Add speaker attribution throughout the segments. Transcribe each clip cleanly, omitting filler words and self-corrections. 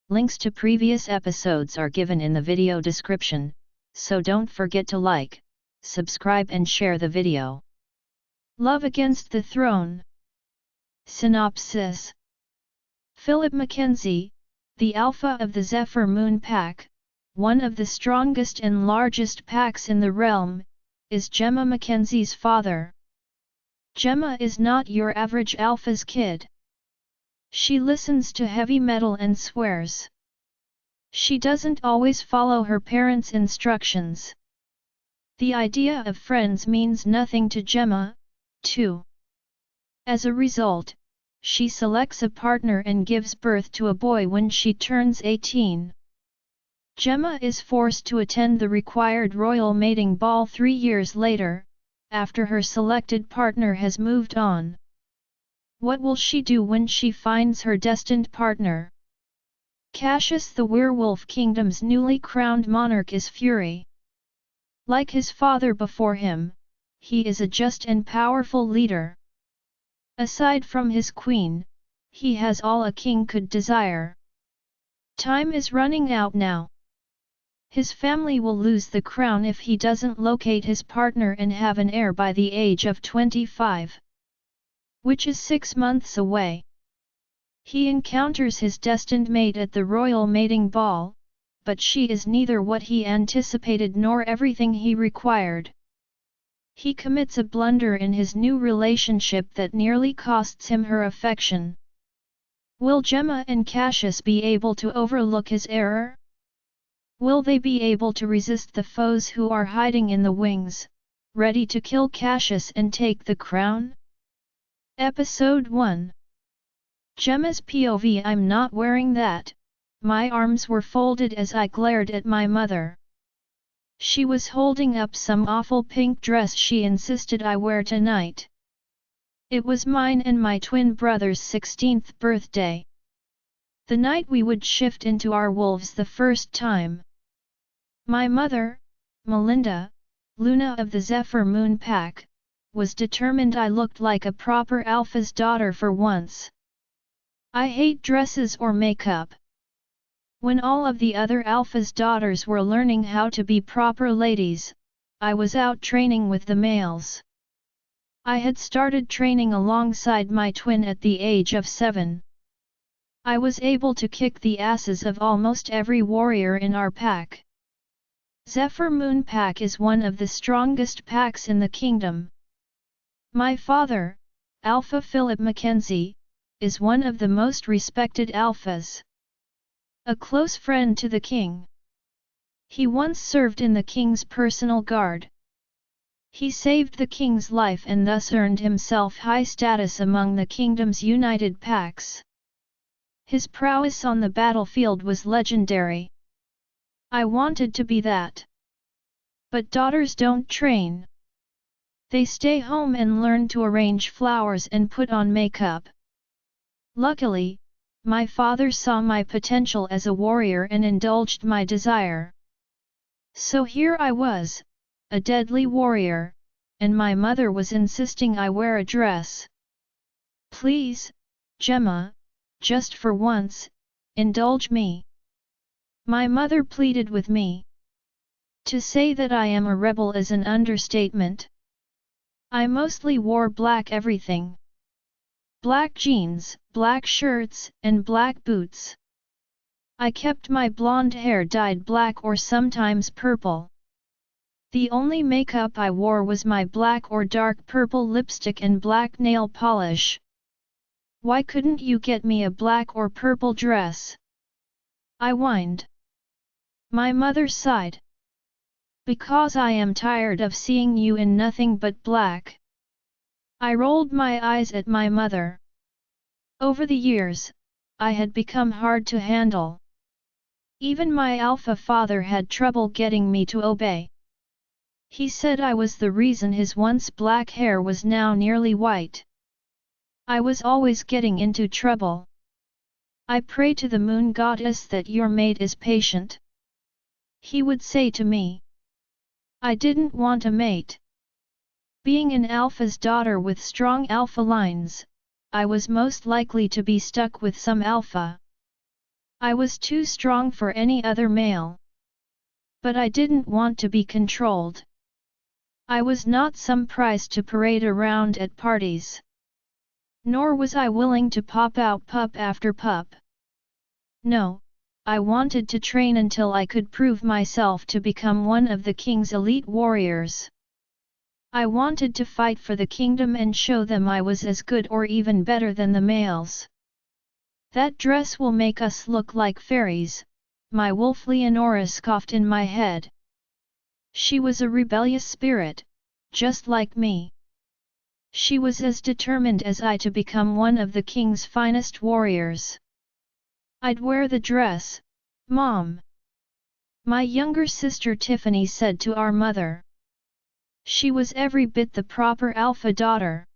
Speaker 1: Links to previous episodes are given in the video description, so don't forget to like, subscribe and share the video. Love Against the Throne. Synopsis. Philip Mackenzie, the Alpha of the Zephyr Moon Pack, one of the strongest and largest packs in the realm, is Gemma Mackenzie's father. Gemma is not your average Alpha's kid. She listens to heavy metal and swears. She doesn't always follow her parents' instructions. The idea of friends means nothing to Gemma, too. As a result, she selects a partner and gives birth to a boy when she turns 18. Gemma is forced to attend the required royal mating ball 3 years later, after her selected partner has moved on. What will she do when she finds her destined partner? Cassius, the Werewolf Kingdom's newly crowned monarch, is fury. Like his father before him, he is a just and powerful leader. Aside from his queen, he has all a king could desire. Time is running out now. His family will lose the crown if he doesn't locate his partner and have an heir by the age of 25. Which is 6 months away. He encounters his destined mate at the royal mating ball, but she is neither what he anticipated nor everything he required. He commits a blunder in his new relationship that nearly costs him her affection. Will Gemma and Cassius be able to overlook his error? Will they be able to resist the foes who are hiding in the wings, ready to kill Cassius and take the crown? Episode 1. Gemma's POV. I'm not wearing that. My arms were folded as I glared at my mother. She was holding up some awful pink dress she insisted I wear tonight. It was mine and my twin brother's 16th birthday. The night we would shift into our wolves the first time. My mother, Melinda, Luna of the Zephyr Moon Pack, was determined I looked like a proper Alpha's daughter for once. I hate dresses or makeup. When all of the other Alpha's daughters were learning how to be proper ladies, I was out training with the males. I had started training alongside my twin at the age of 7. I was able to kick the asses of almost every warrior in our pack. Zephyr Moon Pack is one of the strongest packs in the kingdom. My father, Alpha Philip Mackenzie, is one of the most respected Alphas. A close friend to the king. He once served in the king's personal guard. He saved the king's life and thus earned himself high status among the kingdom's united packs. His prowess on the battlefield was legendary. I wanted to be that. But daughters don't train. They stay home and learn to arrange flowers and put on makeup. Luckily, my father saw my potential as a warrior and indulged my desire. So here I was, a deadly warrior, and my mother was insisting I wear a dress. Please, Gemma, just for once, indulge me. My mother pleaded with me. To say that I am a rebel is an understatement. I mostly wore black everything. Black jeans, black shirts, and black boots. I kept my blonde hair dyed black or sometimes purple. The only makeup I wore was my black or dark purple lipstick and black nail polish. Why couldn't you get me a black or purple dress? I whined. My mother sighed. Because I am tired of seeing you in nothing but black. I rolled my eyes at my mother. Over the years, I had become hard to handle. Even my Alpha father had trouble getting me to obey. He said I was the reason his once black hair was now nearly white. I was always getting into trouble. I pray to the moon goddess that your mate is patient. He would say to me. I didn't want a mate. Being an Alpha's daughter with strong Alpha lines, I was most likely to be stuck with some Alpha. I was too strong for any other male. But I didn't want to be controlled. I was not some prize to parade around at parties. Nor was I willing to pop out pup after pup. No, I wanted to train until I could prove myself to become one of the king's elite warriors. I wanted to fight for the kingdom and show them I was as good or even better than the males. That dress will make us look like fairies, my wolf Leonora scoffed in my head. She was a rebellious spirit, just like me. She was as determined as I to become one of the king's finest warriors. I'd wear the dress, Mom. My younger sister Tiffany said to our mother. She was every bit the proper alpha daughter.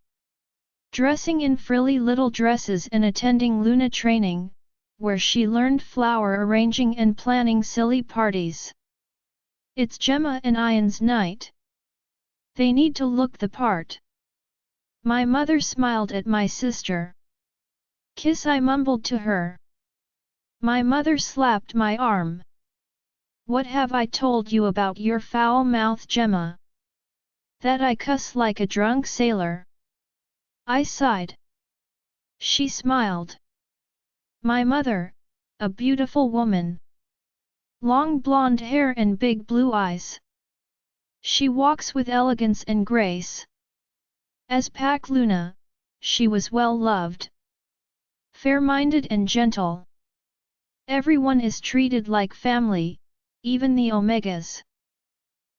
Speaker 1: Dressing in frilly little dresses and attending Luna training, where she learned flower arranging and planning silly parties. It's Gemma and Ian's night. They need to look the part. My mother smiled at my sister. Kiss, I mumbled to her. My mother slapped my arm. What have I told you about your foul mouth, Gemma? That I cuss like a drunk sailor? I sighed. She smiled. My mother, a beautiful woman. Long blonde hair and big blue eyes. She walks with elegance and grace. As Pak Luna, she was well loved. Fair-minded and gentle. Everyone is treated like family, even the Omegas.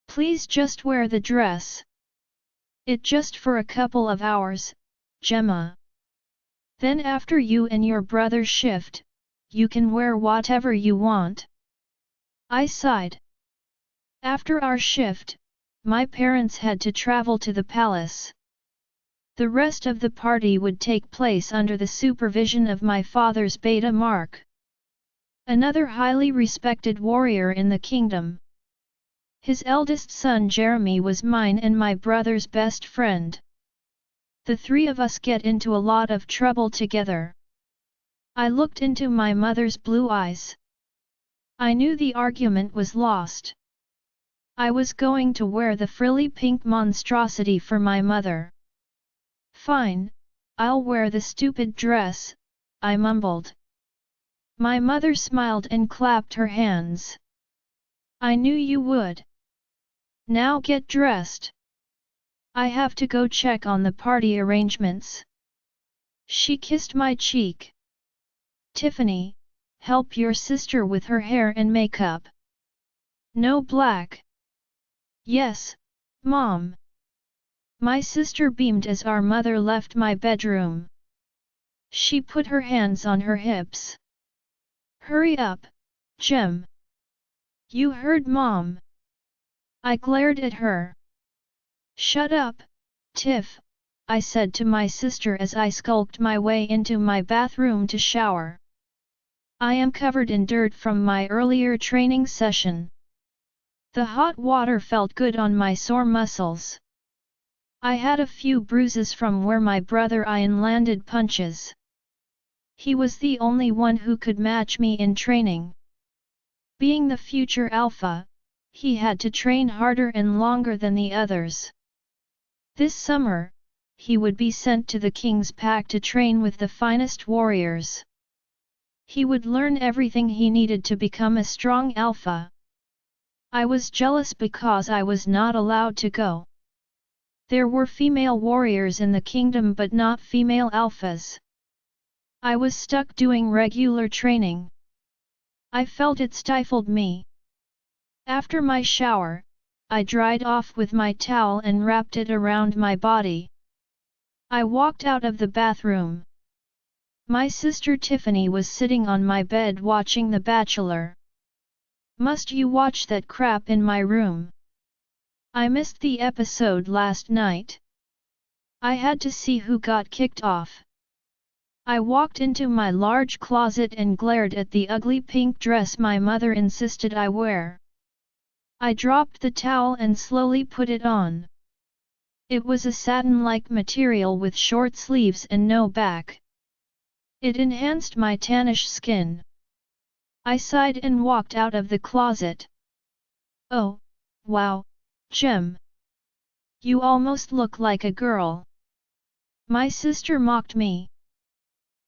Speaker 1: Please just wear the dress. It just for a couple of hours, Gemma. Then after you and your brother shift, you can wear whatever you want. I sighed. After our shift, my parents had to travel to the palace. The rest of the party would take place under the supervision of my father's beta Mark. Another highly respected warrior in the kingdom. His eldest son Jeremy was mine and my brother's best friend. The three of us get into a lot of trouble together. I looked into my mother's blue eyes. I knew the argument was lost. I was going to wear the frilly pink monstrosity for my mother. Fine, I'll wear the stupid dress, I mumbled. My mother smiled and clapped her hands. I knew you would. Now get dressed. I have to go check on the party arrangements. She kissed my cheek. Tiffany, help your sister with her hair and makeup. No black. Yes, Mom. My sister beamed as our mother left my bedroom. She put her hands on her hips. Hurry up, Gem. You heard Mom. I glared at her. Shut up, Tiff, I said to my sister as I skulked my way into my bathroom to shower. I am covered in dirt from my earlier training session. The hot water felt good on my sore muscles. I had a few bruises from where my brother Ian landed punches. He was the only one who could match me in training. Being the future alpha, he had to train harder and longer than the others. This summer, he would be sent to the King's Pack to train with the finest warriors. He would learn everything he needed to become a strong alpha. I was jealous because I was not allowed to go. There were female warriors in the kingdom but not female alphas. I was stuck doing regular training. I felt it stifled me. After my shower, I dried off with my towel and wrapped it around my body. I walked out of the bathroom. My sister Tiffany was sitting on my bed watching The Bachelor. Must you watch that crap in my room? I missed the episode last night. I had to see who got kicked off. I walked into my large closet and glared at the ugly pink dress my mother insisted I wear. I dropped the towel and slowly put it on. It was a satin-like material with short sleeves and no back. It enhanced my tannish skin. I sighed and walked out of the closet. Oh, wow, Gem. You almost look like a girl. My sister mocked me.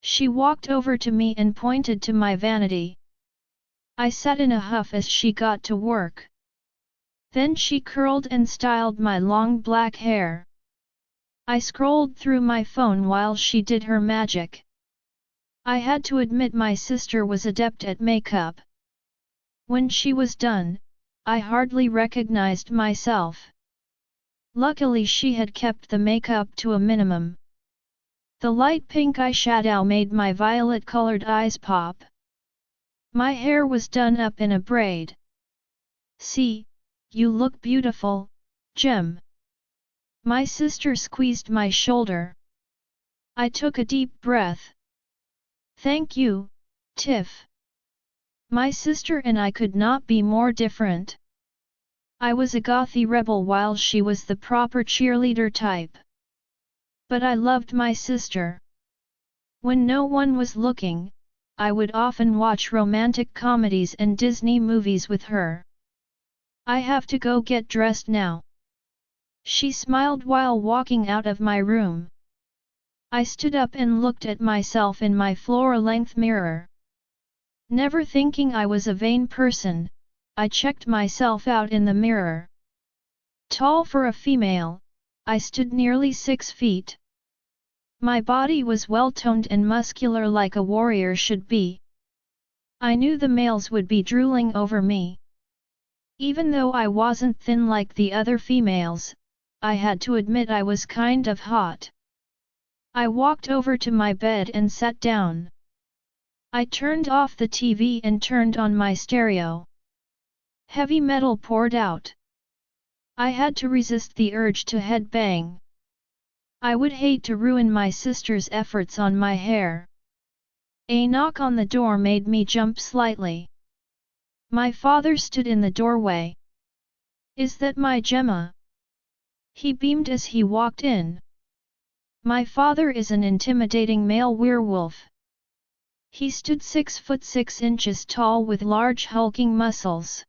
Speaker 1: She walked over to me and pointed to my vanity. I sat in a huff as she got to work. Then she curled and styled my long black hair. I scrolled through my phone while she did her magic. I had to admit my sister was adept at makeup. When she was done, I hardly recognized myself. Luckily she had kept the makeup to a minimum. The light pink eyeshadow made my violet-colored eyes pop. My hair was done up in a braid. See, you look beautiful, Gem. My sister squeezed my shoulder. I took a deep breath. Thank you, Tiff. My sister and I could not be more different. I was a gothy rebel while she was the proper cheerleader type. But I loved my sister. When no one was looking, I would often watch romantic comedies and Disney movies with her. I have to go get dressed now. She smiled while walking out of my room. I stood up and looked at myself in my floor-length mirror. Never thinking I was a vain person, I checked myself out in the mirror. Tall for a female, I stood nearly 6 feet. My body was well-toned and muscular like a warrior should be. I knew the males would be drooling over me. Even though I wasn't thin like the other females, I had to admit I was kind of hot. I walked over to my bed and sat down. I turned off the TV and turned on my stereo. Heavy metal poured out. I had to resist the urge to headbang. I would hate to ruin my sister's efforts on my hair. A knock on the door made me jump slightly. My father stood in the doorway. Is that my Gemma? He beamed as he walked in. My father is an intimidating male werewolf. He stood 6'6" tall with large hulking muscles.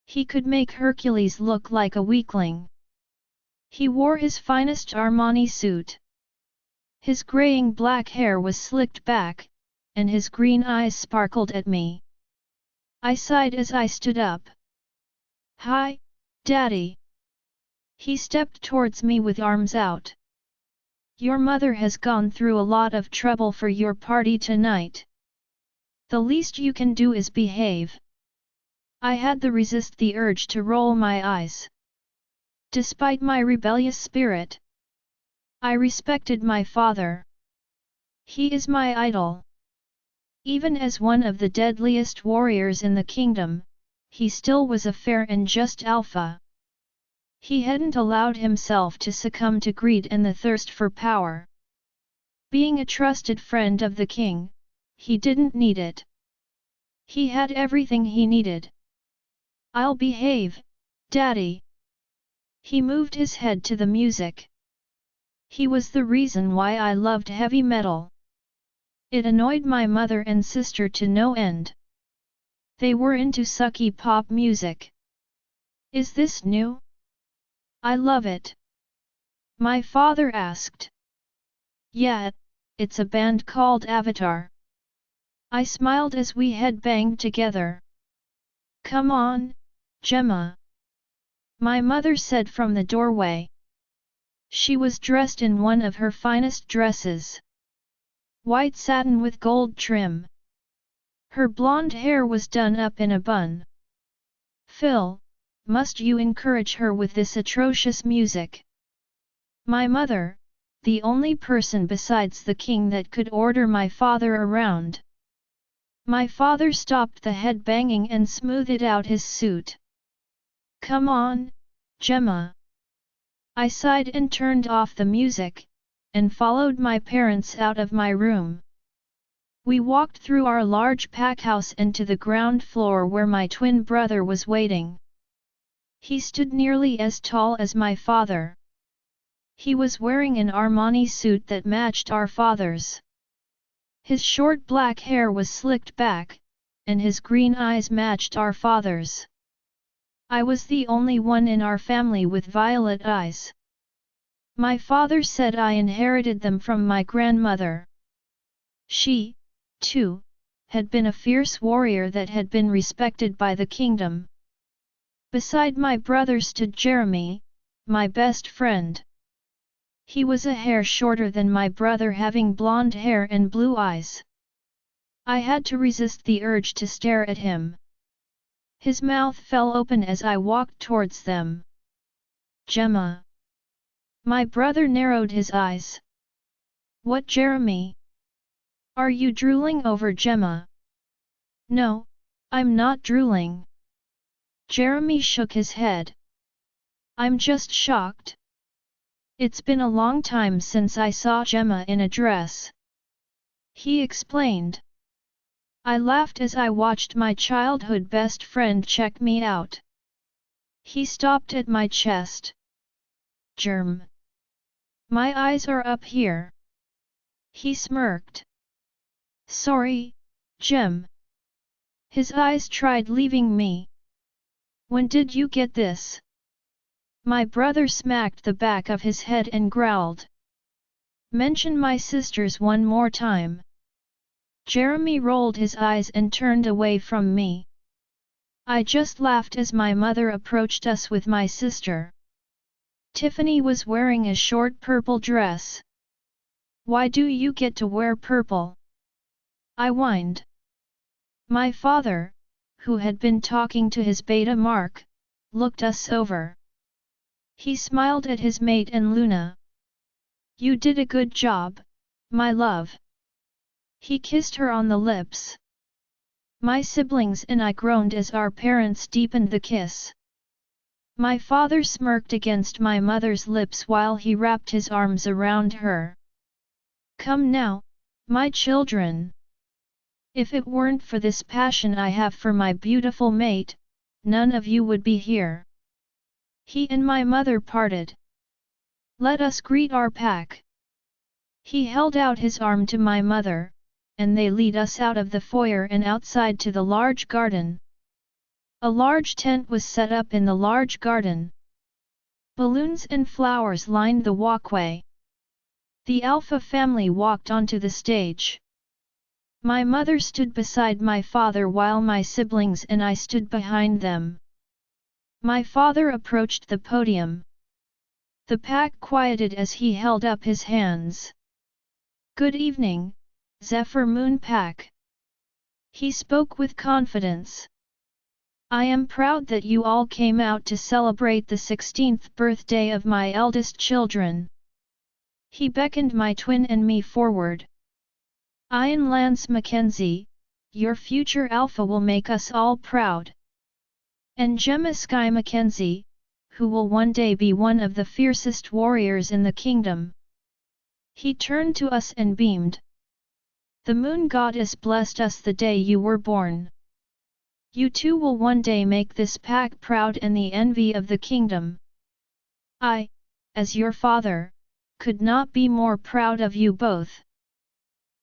Speaker 1: He could make Hercules look like a weakling. He wore his finest Armani suit. His graying black hair was slicked back, and his green eyes sparkled at me. I sighed as I stood up. Hi, Daddy. He stepped towards me with arms out. Your mother has gone through a lot of trouble for your party tonight. The least you can do is behave. I had to resist the urge to roll my eyes. Despite my rebellious spirit, I respected my father. He is my idol. Even as one of the deadliest warriors in the kingdom, he still was a fair and just alpha. He hadn't allowed himself to succumb to greed and the thirst for power. Being a trusted friend of the king, he didn't need it. He had everything he needed. I'll behave, Daddy. He moved his head to the music. He was the reason why I loved heavy metal. It annoyed my mother and sister to no end. They were into sucky pop music. Is this new? I love it. My father asked. Yeah, it's a band called Avatar. I smiled as we headbanged together. Come on, Gemma. My mother said from the doorway. She was dressed in one of her finest dresses. White satin with gold trim. Her blonde hair was done up in a bun. Phil, must you encourage her with this atrocious music? My mother, the only person besides the king that could order my father around. My father stopped the headbanging and smoothed out his suit. Come on, Gemma. I sighed and turned off the music, and followed my parents out of my room. We walked through our large pack house and to the ground floor where my twin brother was waiting. He stood nearly as tall as my father. He was wearing an Armani suit that matched our father's. His short black hair was slicked back, and his green eyes matched our father's. I was the only one in our family with violet eyes. My father said I inherited them from my grandmother. She, too, had been a fierce warrior that had been respected by the kingdom. Beside my brother stood Jeremy, my best friend. He was a hair shorter than my brother, having blonde hair and blue eyes. I had to resist the urge to stare at him. His mouth fell open as I walked towards them. Gemma. My brother narrowed his eyes. What, Jeremy? Are you drooling over Gemma? No, I'm not drooling. Jeremy shook his head. I'm just shocked. It's been a long time since I saw Gemma in a dress. He explained. I laughed as I watched my childhood best friend check me out. He stopped at my chest. Germ. My eyes are up here. He smirked. Sorry, Gem. His eyes tried leaving me. When did you get this? My brother smacked the back of his head and growled. Mention my sisters one more time. Jeremy rolled his eyes and turned away from me. I just laughed as my mother approached us with my sister. Tiffany was wearing a short purple dress. Why do you get to wear purple? I whined. My father, who had been talking to his beta Mark, looked us over. He smiled at his mate and Luna. You did a good job, my love. He kissed her on the lips. My siblings and I groaned as our parents deepened the kiss. My father smirked against my mother's lips while he wrapped his arms around her. Come now, my children. If it weren't for this passion I have for my beautiful mate, none of you would be here. He and my mother parted. Let us greet our pack. He held out his arm to my mother, and they lead us out of the foyer and outside to the large garden. A large tent was set up in the large garden. Balloons and flowers lined the walkway. The Alpha family walked onto the stage. My mother stood beside my father while my siblings and I stood behind them. My father approached the podium. The pack quieted as he held up his hands. Good evening, Zephyr Moon Pack. He spoke with confidence. I am proud that you all came out to celebrate the 16th birthday of my eldest children. He beckoned my twin and me forward. Ian Lance Mackenzie, your future alpha will make us all proud. And Gemma Sky Mackenzie, who will one day be one of the fiercest warriors in the kingdom. He turned to us and beamed. The moon goddess blessed us the day you were born. You too will one day make this pack proud and the envy of the kingdom. I, as your father, could not be more proud of you both.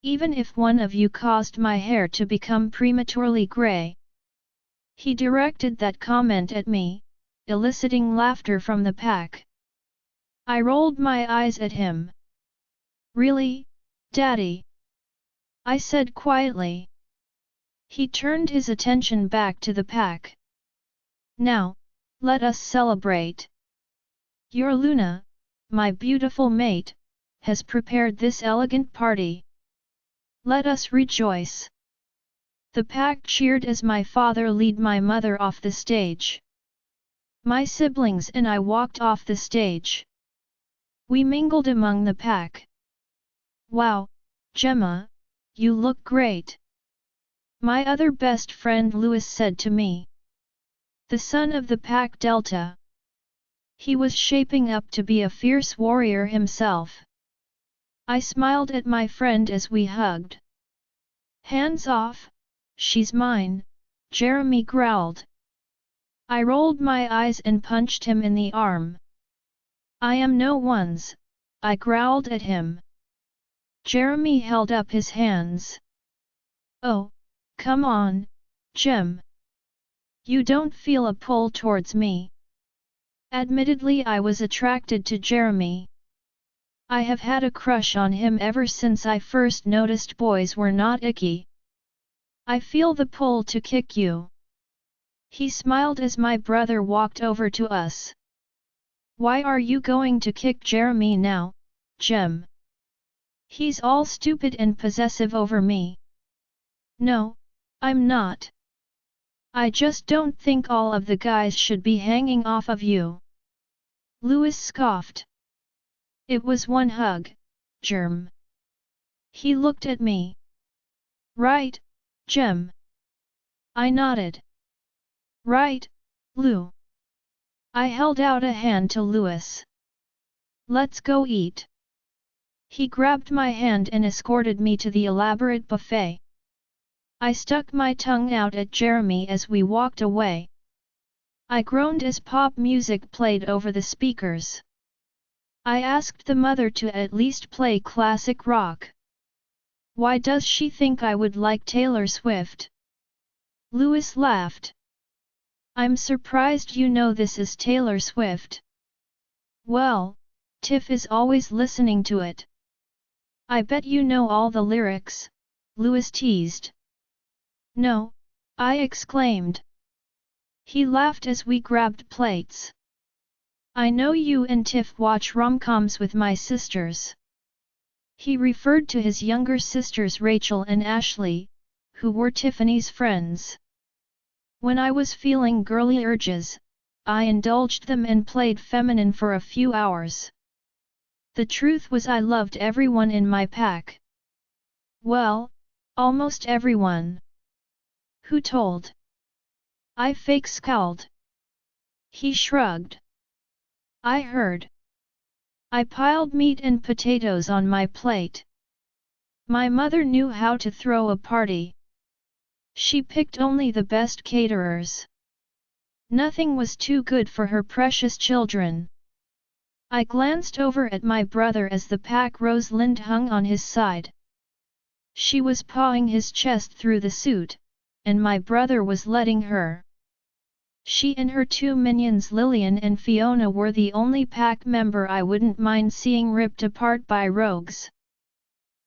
Speaker 1: Even if one of you caused my hair to become prematurely grey. He directed that comment at me, eliciting laughter from the pack. I rolled my eyes at him. Really, Daddy? I said quietly. He turned his attention back to the pack. Now, let us celebrate. Your Luna, my beautiful mate, has prepared this elegant party. Let us rejoice. The pack cheered as my father led my mother off the stage. My siblings and I walked off the stage. We mingled among the pack. Wow, Gemma, you look great. My other best friend Louis said to me. The son of the pack Delta. He was shaping up to be a fierce warrior himself. I smiled at my friend as we hugged. Hands off, she's mine, Jeremy growled. I rolled my eyes and punched him in the arm. I am no one's, I growled at him. Jeremy held up his hands. Oh, come on, Gem. You don't feel a pull towards me? Admittedly, I was attracted to Jeremy. I have had a crush on him ever since I first noticed boys were not icky. I feel the pull to kick you. He smiled as my brother walked over to us. Why are you going to kick Jeremy now, Gem? He's all stupid and possessive over me. No, I'm not. I just don't think all of the guys should be hanging off of you. Louis scoffed. It was one hug, Germ. He looked at me. Right, Gem. I nodded. Right, Lou. I held out a hand to Louis. Let's go eat. He grabbed my hand and escorted me to the elaborate buffet. I stuck my tongue out at Jeremy as we walked away. I groaned as pop music played over the speakers. I asked the mother to at least play classic rock. Why does she think I would like Taylor Swift? Louis laughed. I'm surprised you know this is Taylor Swift. Well, Tiff is always listening to it. I bet you know all the lyrics, Louis teased. No, I exclaimed. He laughed as we grabbed plates. I know you and Tiff watch rom-coms with my sisters. He referred to his younger sisters Rachel and Ashley, who were Tiffany's friends. When I was feeling girly urges, I indulged them and played feminine for a few hours. The truth was I loved everyone in my pack. Well, almost everyone. Who told? I fake scowled. He shrugged. I heard. I piled meat and potatoes on my plate. My mother knew how to throw a party. She picked only the best caterers. Nothing was too good for her precious children. I glanced over at my brother as the pack Rosalind hung on his side. She was pawing his chest through the suit, and my brother was letting her. She and her two minions Lillian and Fiona were the only pack member I wouldn't mind seeing ripped apart by rogues.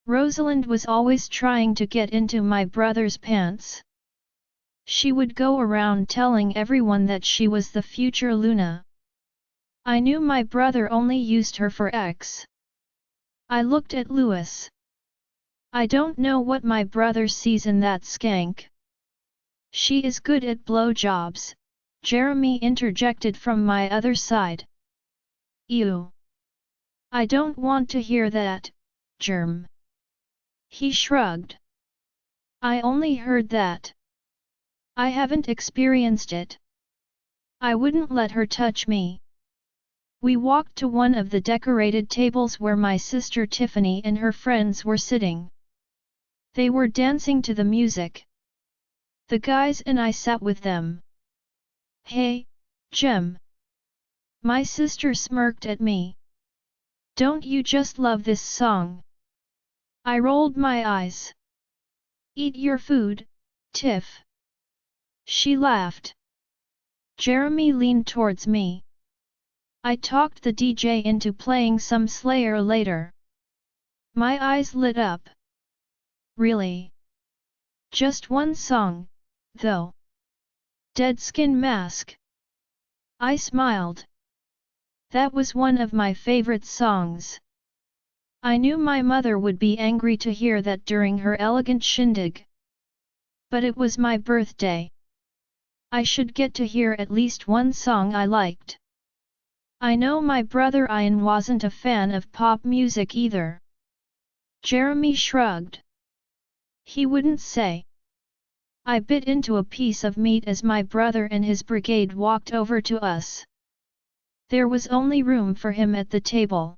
Speaker 1: Rosalind was always trying to get into my brother's pants. She would go around telling everyone that she was the future Luna. I knew my brother only used her for X. I looked at Louis. I don't know what my brother sees in that skank. She is good at blowjobs, Jeremy interjected from my other side. Ew. I don't want to hear that, Germ. He shrugged. I only heard that. I haven't experienced it. I wouldn't let her touch me. We walked to one of the decorated tables where my sister Tiffany and her friends were sitting. They were dancing to the music. The guys and I sat with them. Hey, Gem. My sister smirked at me. Don't you just love this song? I rolled my eyes. Eat your food, Tiff. She laughed. Jeremy leaned towards me. I talked the DJ into playing some Slayer later. My eyes lit up. Really? Just one song, though. Dead Skin Mask. I smiled. That was one of my favorite songs. I knew my mother would be angry to hear that during her elegant shindig. But it was my birthday. I should get to hear at least one song I liked. I know my brother Ian wasn't a fan of pop music either. Jeremy shrugged. He wouldn't say. I bit into a piece of meat as my brother and his brigade walked over to us. There was only room for him at the table.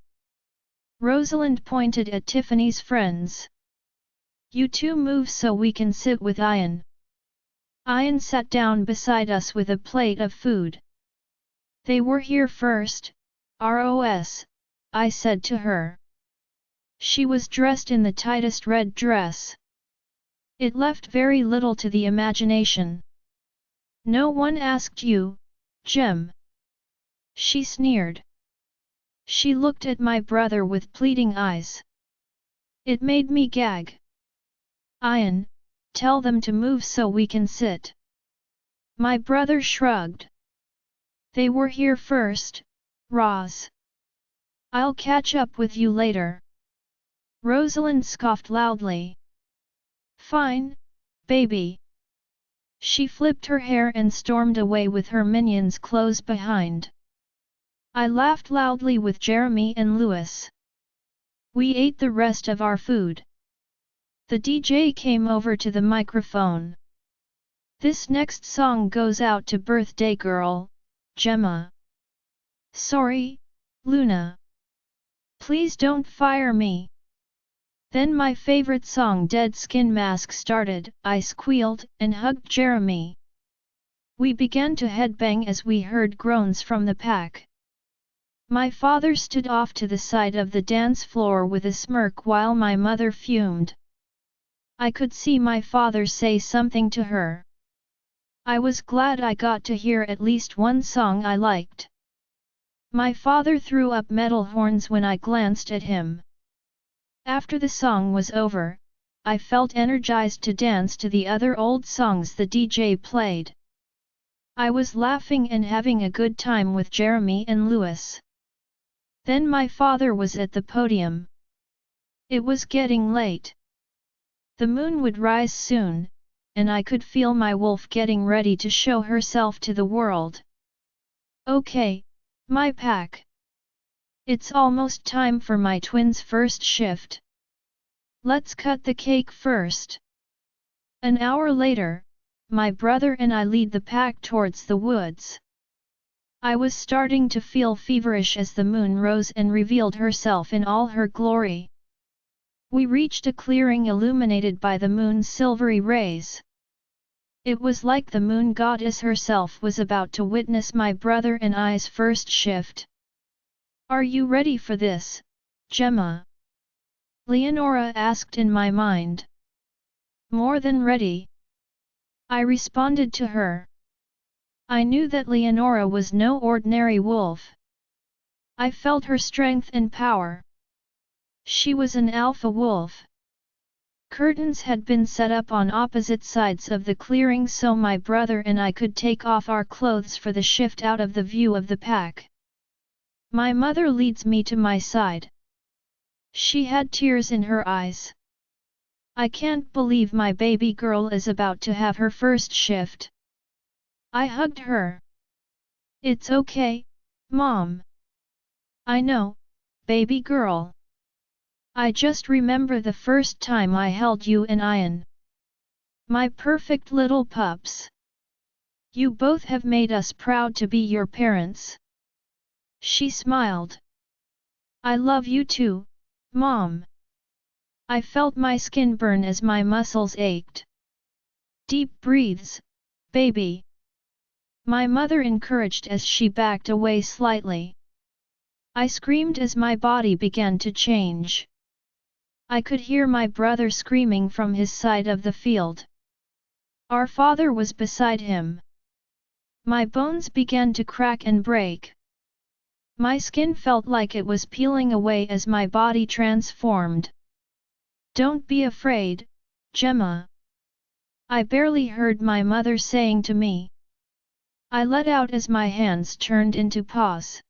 Speaker 1: Rosalind pointed at Tiffany's friends. You two move so we can sit with Ian. Ian sat down beside us with a plate of food. They were here first, ROS, I said to her. She was dressed in the tightest red dress. It left very little to the imagination. No one asked you, Gem. She sneered. She looked at my brother with pleading eyes. It made me gag. Ian, tell them to move so we can sit. My brother shrugged. They were here first, Roz. I'll catch up with you later. Rosalind scoffed loudly. Fine, baby. She flipped her hair and stormed away with her minions close behind. I laughed loudly with Jeremy and Louis. We ate the rest of our food. The DJ came over to the microphone. This next song goes out to birthday girl, Gemma. Sorry, Luna. Please don't fire me. Then my favorite song Dead Skin Mask started. I squealed and hugged Jeremy. We began to headbang as we heard groans from the pack. My father stood off to the side of the dance floor with a smirk while my mother fumed. I could see my father say something to her. I was glad I got to hear at least one song I liked. My father threw up metal horns when I glanced at him. After the song was over, I felt energized to dance to the other old songs the DJ played. I was laughing and having a good time with Jeremy and Louis. Then my father was at the podium. It was getting late. The moon would rise soon, and I could feel my wolf getting ready to show herself to the world. Okay, my pack. It's almost time for my twins' first shift. Let's cut the cake first. An hour later, my brother and I lead the pack towards the woods. I was starting to feel feverish as the moon rose and revealed herself in all her glory. We reached a clearing illuminated by the moon's silvery rays. It was like the moon goddess herself was about to witness my brother and I's first shift. Are you ready for this, Gemma? Leonora asked in my mind. More than ready. I responded to her. I knew that Leonora was no ordinary wolf. I felt her strength and power. She was an alpha wolf. Curtains had been set up on opposite sides of the clearing so my brother and I could take off our clothes for the shift out of the view of the pack. My mother leads me to my side. She had tears in her eyes. I can't believe my baby girl is about to have her first shift. I hugged her. It's okay, Mom. I know, baby girl. I just remember the first time I held you and Ian. My perfect little pups. You both have made us proud to be your parents. She smiled. I love you too, Mom. I felt my skin burn as my muscles ached. Deep breaths, baby. My mother encouraged as she backed away slightly. I screamed as my body began to change. I could hear my brother screaming from his side of the field. Our father was beside him. My bones began to crack and break. My skin felt like it was peeling away as my body transformed. Don't be afraid, Gemma. I barely heard my mother saying to me. I let out as my hands turned into paws.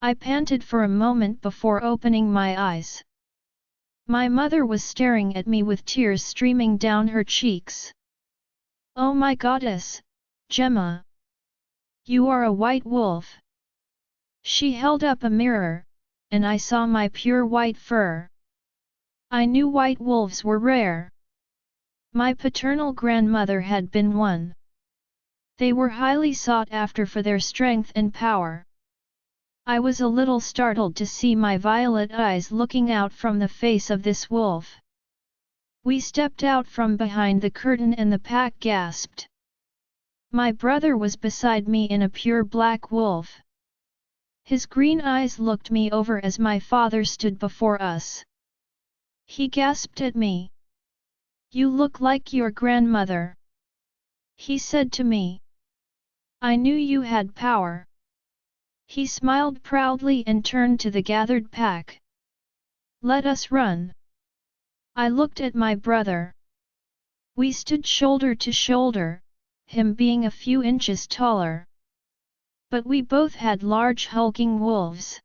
Speaker 1: I panted for a moment before opening my eyes. My mother was staring at me with tears streaming down her cheeks. Oh my goddess, Gemma! You are a white wolf. She held up a mirror, and I saw my pure white fur. I knew white wolves were rare. My paternal grandmother had been one. They were highly sought after for their strength and power. I was a little startled to see my violet eyes looking out from the face of this wolf. We stepped out from behind the curtain and the pack gasped. My brother was beside me in a pure black wolf. His green eyes looked me over as my father stood before us. He gasped at me. You look like your grandmother, he said to me. I knew you had power. He smiled proudly and turned to the gathered pack. Let us run. I looked at my brother. We stood shoulder to shoulder, him being a few inches taller. But we both had large hulking wolves,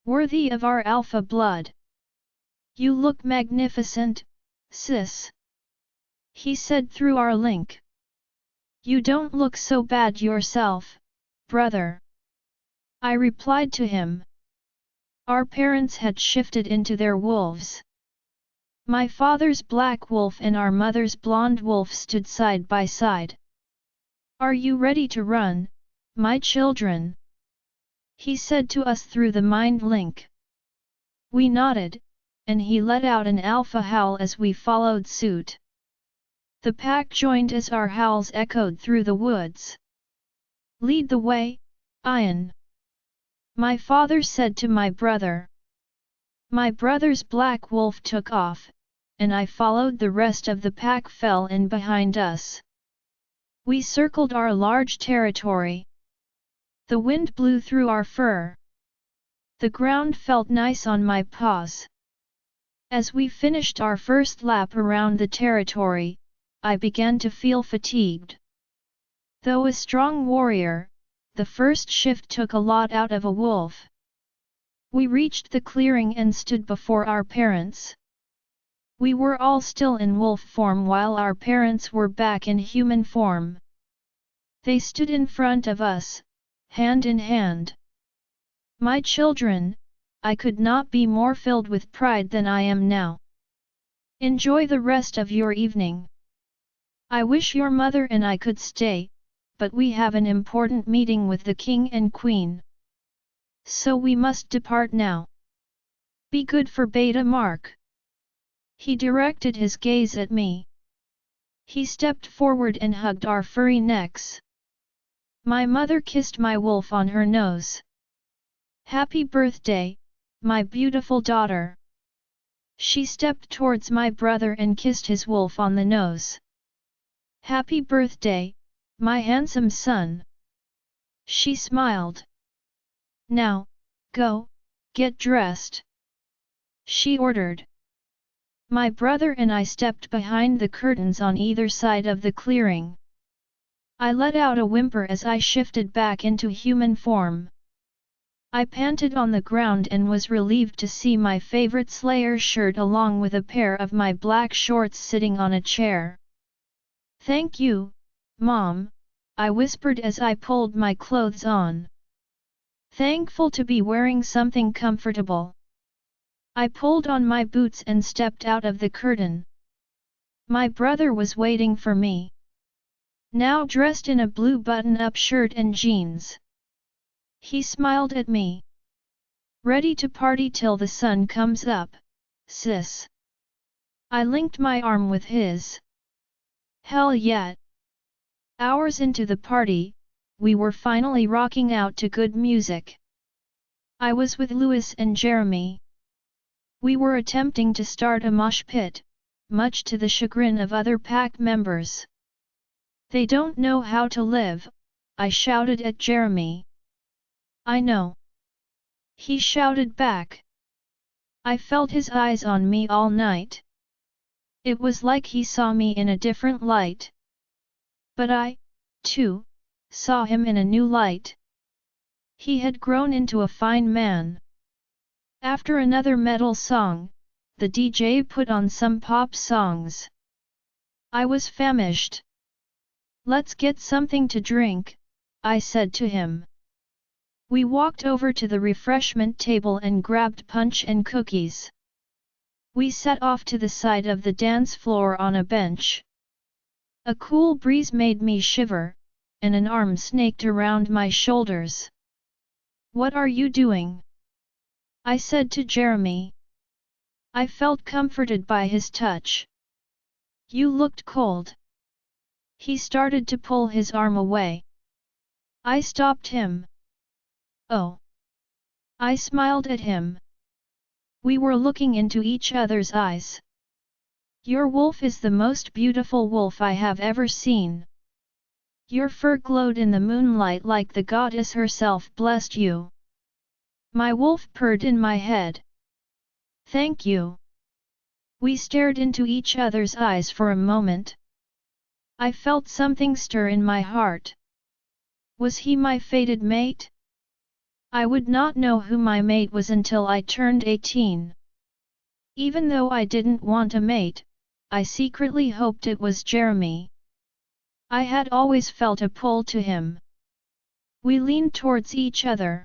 Speaker 1: worthy of our alpha blood. You look magnificent, sis, he said through our link. You don't look so bad yourself, brother, I replied to him. Our parents had shifted into their wolves. My father's black wolf and our mother's blonde wolf stood side by side. Are you ready to run, my children? He said to us through the mind link. We nodded, and he let out an alpha howl as we followed suit. The pack joined as our howls echoed through the woods. Lead the way, Ian, my father said to my brother. My brother's black wolf took off, and I followed. The rest of the pack fell in behind us. We circled our large territory. The wind blew through our fur. The ground felt nice on my paws. As we finished our first lap around the territory, I began to feel fatigued. Though a strong warrior, the first shift took a lot out of a wolf. We reached the clearing and stood before our parents. We were all still in wolf form while our parents were back in human form. They stood in front of us, hand in hand. My children, I could not be more filled with pride than I am now. Enjoy the rest of your evening. I wish your mother and I could stay, but we have an important meeting with the king and queen. So we must depart now. Be good for Beta Mark. He directed his gaze at me. He stepped forward and hugged our furry necks. My mother kissed my wolf on her nose. Happy birthday, my beautiful daughter. She stepped towards my brother and kissed his wolf on the nose. Happy birthday, my handsome son. She smiled. Now, go, get dressed, she ordered. My brother and I stepped behind the curtains on either side of the clearing. I let out a whimper as I shifted back into human form. I panted on the ground and was relieved to see my favorite Slayer shirt along with a pair of my black shorts sitting on a chair. Thank you, Mom, I whispered as I pulled my clothes on. Thankful to be wearing something comfortable. I pulled on my boots and stepped out of the curtain. My brother was waiting for me. Now dressed in a blue button-up shirt and jeans. He smiled at me. Ready to party till the sun comes up, sis. I linked my arm with his. Hell yeah! Hours into the party, we were finally rocking out to good music. I was with Louis and Jeremy. We were attempting to start a mosh pit, much to the chagrin of other pack members. They don't know how to live, I shouted at Jeremy. I know. He shouted back. I felt his eyes on me all night. It was like he saw me in a different light. But I, too, saw him in a new light. He had grown into a fine man. After another metal song, the DJ put on some pop songs. I was famished. Let's get something to drink, I said to him. We walked over to the refreshment table and grabbed punch and cookies. We set off to the side of the dance floor on a bench. A cool breeze made me shiver, and an arm snaked around my shoulders. What are you doing? I said to Jeremy. I felt comforted by his touch. You looked cold. He started to pull his arm away. I stopped him. Oh. I smiled at him. We were looking into each other's eyes. Your wolf is the most beautiful wolf I have ever seen. Your fur glowed in the moonlight like the goddess herself blessed you. My wolf purred in my head. Thank you. We stared into each other's eyes for a moment. I felt something stir in my heart. Was he my fated mate? I would not know who my mate was until I turned 18. Even though I didn't want a mate, I secretly hoped it was Jeremy. I had always felt a pull to him. We leaned towards each other.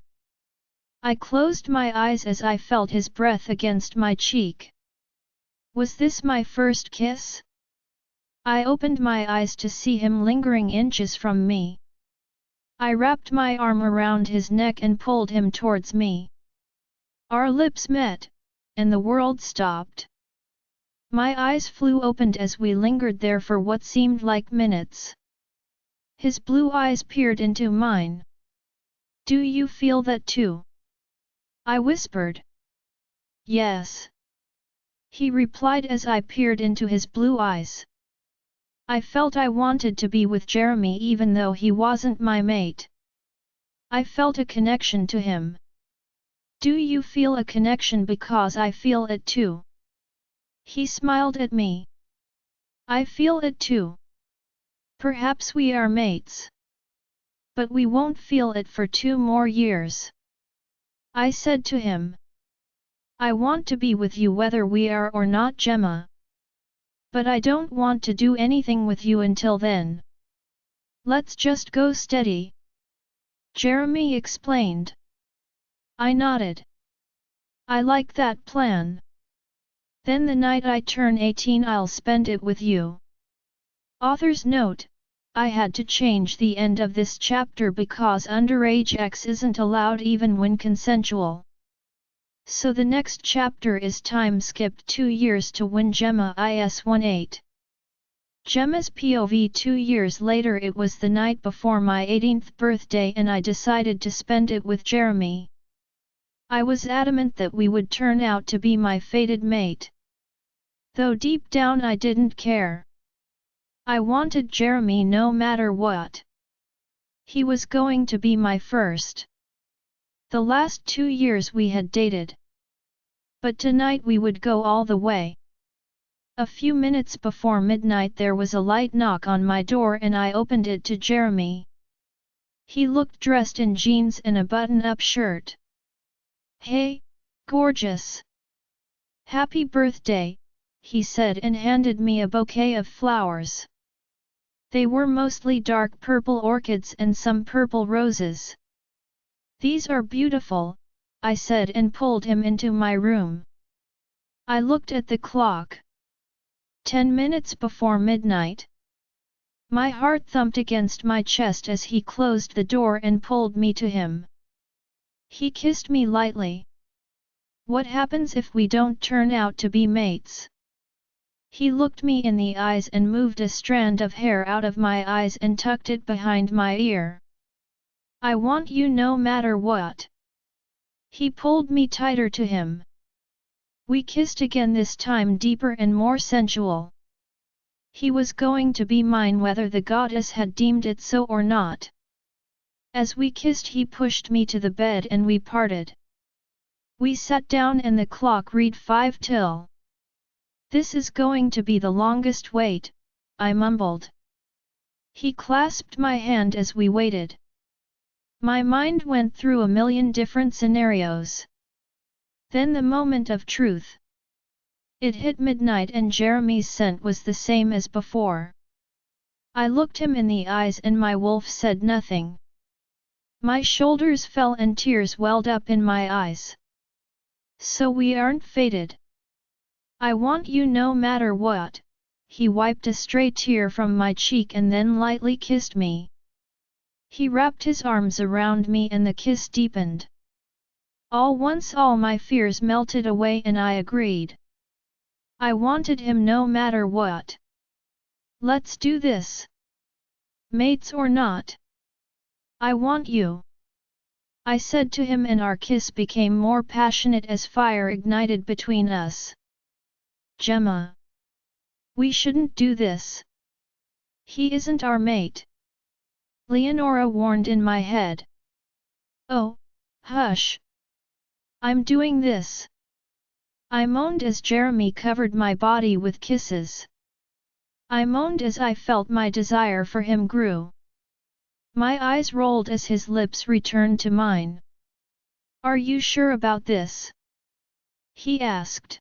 Speaker 1: I closed my eyes as I felt his breath against my cheek. Was this my first kiss? I opened my eyes to see him lingering inches from me. I wrapped my arm around his neck and pulled him towards me. Our lips met, and the world stopped. My eyes flew open as we lingered there for what seemed like minutes. His blue eyes peered into mine. Do you feel that too? I whispered. Yes. He replied as I peered into his blue eyes. I felt I wanted to be with Jeremy even though he wasn't my mate. I felt a connection to him. Do you feel a connection because I feel it too? He smiled at me. I feel it too. Perhaps we are mates. But we won't feel it for 2 more years. I said to him. I want to be with you whether we are or not, Gemma. But I don't want to do anything with you until then. Let's just go steady. Jeremy explained. I nodded. I like that plan. Then the night I turn 18 I'll spend it with you. Author's note: I had to change the end of this chapter because underage X isn't allowed even when consensual. So the next chapter is time skipped 2 years to when Gemma is 18. Gemma's POV 2 years later. It was the night before my 18th birthday and I decided to spend it with Jeremy. I was adamant that we would turn out to be my fated mate. Though deep down I didn't care. I wanted Jeremy no matter what. He was going to be my first. The last 2 years we had dated. But tonight we would go all the way. A few minutes before midnight there was a light knock on my door and I opened it to Jeremy. He looked dressed in jeans and a button-up shirt. Hey, gorgeous! Happy birthday, he said and handed me a bouquet of flowers. They were mostly dark purple orchids and some purple roses. These are beautiful, I said and pulled him into my room. I looked at the clock. 10 minutes before midnight. My heart thumped against my chest as he closed the door and pulled me to him. He kissed me lightly. What happens if we don't turn out to be mates? He looked me in the eyes and moved a strand of hair out of my eyes and tucked it behind my ear. I want you no matter what. He pulled me tighter to him. We kissed again, this time deeper and more sensual. He was going to be mine whether the goddess had deemed it so or not. As we kissed he pushed me to the bed and we parted. We sat down and the clock read 5 till. This is going to be the longest wait, I mumbled. He clasped my hand as we waited. My mind went through a million different scenarios. Then the moment of truth. It hit midnight and Jeremy's scent was the same as before. I looked him in the eyes and my wolf said nothing. My shoulders fell and tears welled up in my eyes. So we aren't fated. I want you no matter what. He wiped a stray tear from my cheek and then lightly kissed me. He wrapped his arms around me and the kiss deepened. All once all my fears melted away and I agreed. I wanted him no matter what. Let's do this. Mates or not. I want you. I said to him and our kiss became more passionate as fire ignited between us. Gemma. We shouldn't do this. He isn't our mate. Leonora warned in my head. Oh, hush. I'm doing this. I moaned as Jeremy covered my body with kisses. I moaned as I felt my desire for him grew. My eyes rolled as his lips returned to mine. Are you sure about this? He asked.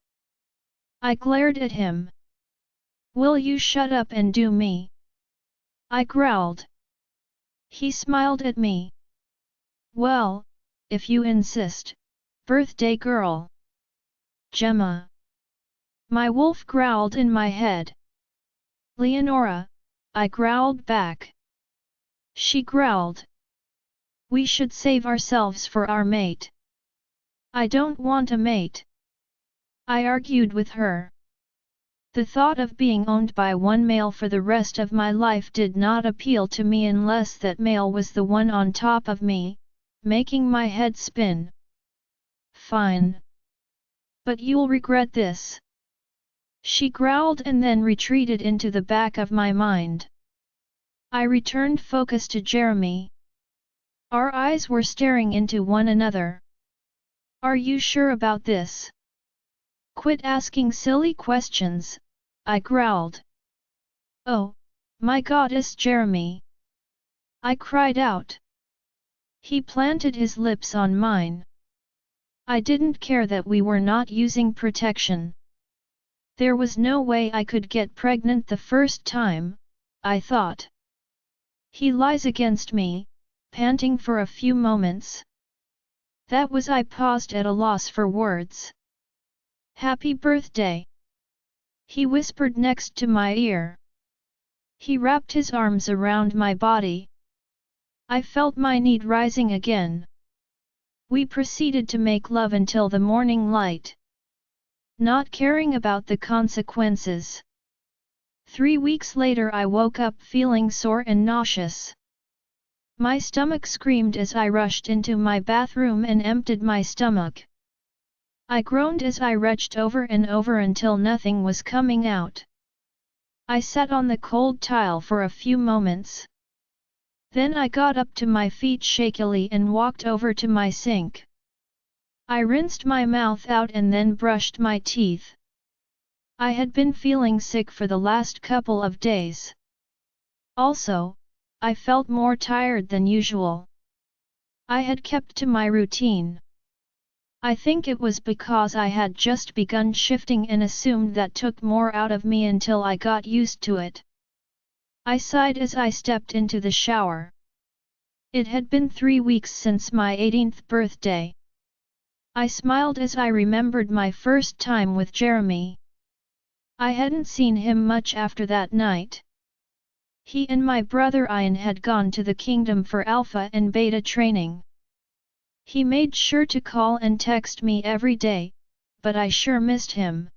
Speaker 1: I glared at him. Will you shut up and do me? I growled. He smiled at me. Well, if you insist, birthday girl. Gemma. My wolf growled in my head. Leonora, I growled back. She growled. We should save ourselves for our mate. I don't want a mate. I argued with her. The thought of being owned by one male for the rest of my life did not appeal to me unless that male was the one on top of me, making my head spin. Fine. But you'll regret this. She growled and then retreated into the back of my mind. I returned focus to Jeremy. Our eyes were staring into one another. Are you sure about this? Quit asking silly questions, I growled. Oh, my goddess Jeremy! I cried out. He planted his lips on mine. I didn't care that we were not using protection. There was no way I could get pregnant the first time, I thought. He lies against me, panting for a few moments. That was I paused at a loss for words. Happy birthday! He whispered next to my ear. He wrapped his arms around my body. I felt my need rising again. We proceeded to make love until the morning light. Not caring about the consequences. 3 weeks later I woke up feeling sore and nauseous. My stomach screamed as I rushed into my bathroom and emptied my stomach. I groaned as I retched over and over until nothing was coming out. I sat on the cold tile for a few moments. Then I got up to my feet shakily and walked over to my sink. I rinsed my mouth out and then brushed my teeth. I had been feeling sick for the last couple of days. Also, I felt more tired than usual. I had kept to my routine. I think it was because I had just begun shifting and assumed that took more out of me until I got used to it. I sighed as I stepped into the shower. It had been 3 weeks since my 18th birthday. I smiled as I remembered my first time with Jeremy. I hadn't seen him much after that night. He and my brother Ian had gone to the kingdom for alpha and beta training. He made sure to call and text me every day, but I sure missed him.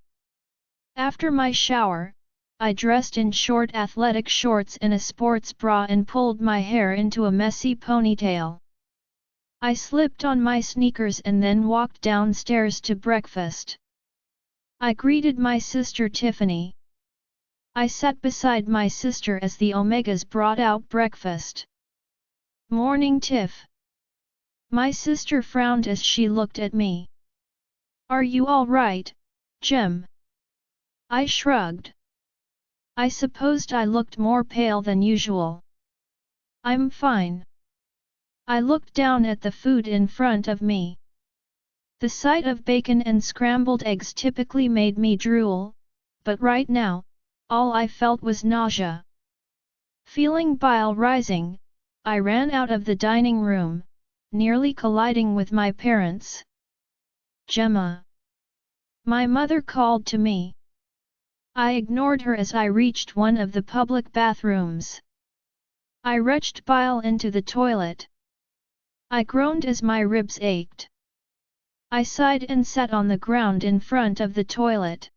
Speaker 1: After my shower, I dressed in short athletic shorts and a sports bra and pulled my hair into a messy ponytail. I slipped on my sneakers and then walked downstairs to breakfast. I greeted my sister Tiffany. I sat beside my sister as the Omegas brought out breakfast. Morning, Tiff. My sister frowned as she looked at me. Are you all right, Gem? I shrugged. I supposed I looked more pale than usual. I'm fine. I looked down at the food in front of me. The sight of bacon and scrambled eggs typically made me drool, but right now, all I felt was nausea. Feeling bile rising, I ran out of the dining room, nearly colliding with my parents. Gemma. My mother called to me. I ignored her as I reached one of the public bathrooms. I retched bile into the toilet. I groaned as my ribs ached. I sighed and sat on the ground in front of the toilet.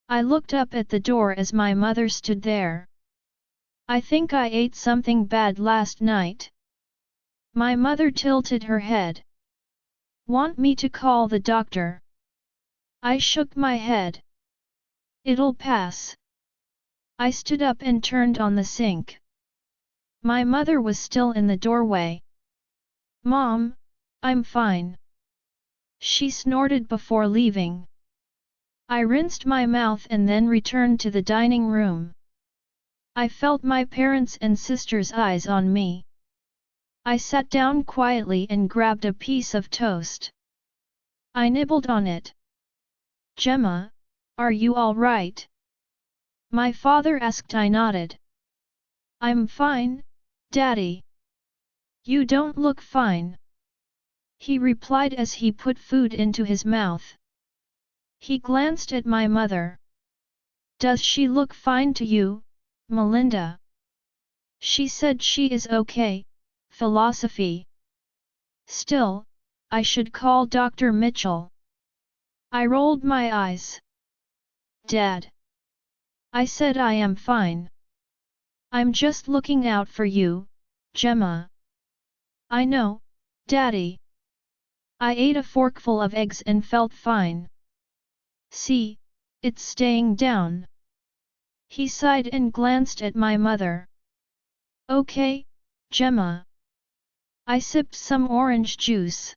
Speaker 1: I looked up at the door as my mother stood there. I think I ate something bad last night. My mother tilted her head. Want me to call the doctor? I shook my head. It'll pass. I stood up and turned on the sink. My mother was still in the doorway. "Mom, I'm fine," she snorted before leaving. I rinsed my mouth and then returned to the dining room. I felt my parents' and sister's eyes on me. I sat down quietly and grabbed a piece of toast. I nibbled on it. "Gemma, are you all right?" my father asked. I nodded. "I'm fine, Daddy." "You don't look fine," he replied as he put food into his mouth. He glanced at my mother. "Does she look fine to you, Melinda?" "She said she is okay." Philosophy. "Still, I should call Dr. Mitchell." I rolled my eyes. "Dad," I said, "I am fine. I'm just looking out for you, Gemma." "I know, Daddy." I ate a forkful of eggs and felt fine. "See, it's staying down." He sighed and glanced at my mother. "Okay, Gemma." I sipped some orange juice.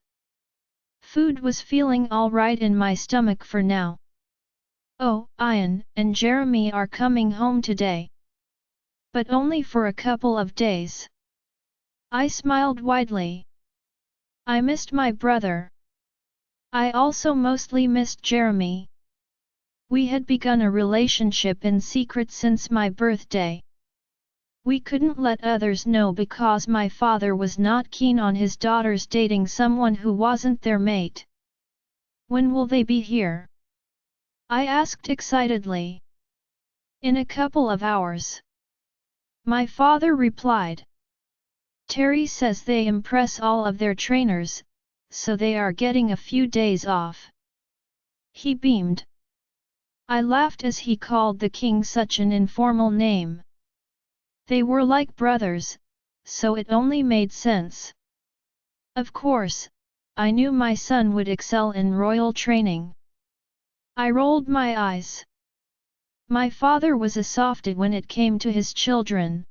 Speaker 1: Food was feeling alright in my stomach for now. "Oh, Ian and Jeremy are coming home today. But only for a couple of days." I smiled widely. I missed my brother. I also mostly missed Jeremy. We had begun a relationship in secret since my birthday. We couldn't let others know because my father was not keen on his daughters dating someone who wasn't their mate. "When will they be here?" I asked excitedly. "In a couple of hours," my father replied. "Terry says they impress all of their trainers, so they are getting a few days off." He beamed. I laughed as he called the king such an informal name. They were like brothers, so it only made sense. Of course, I knew my son would excel in royal training. I rolled my eyes. My father was a softy when it came to his children.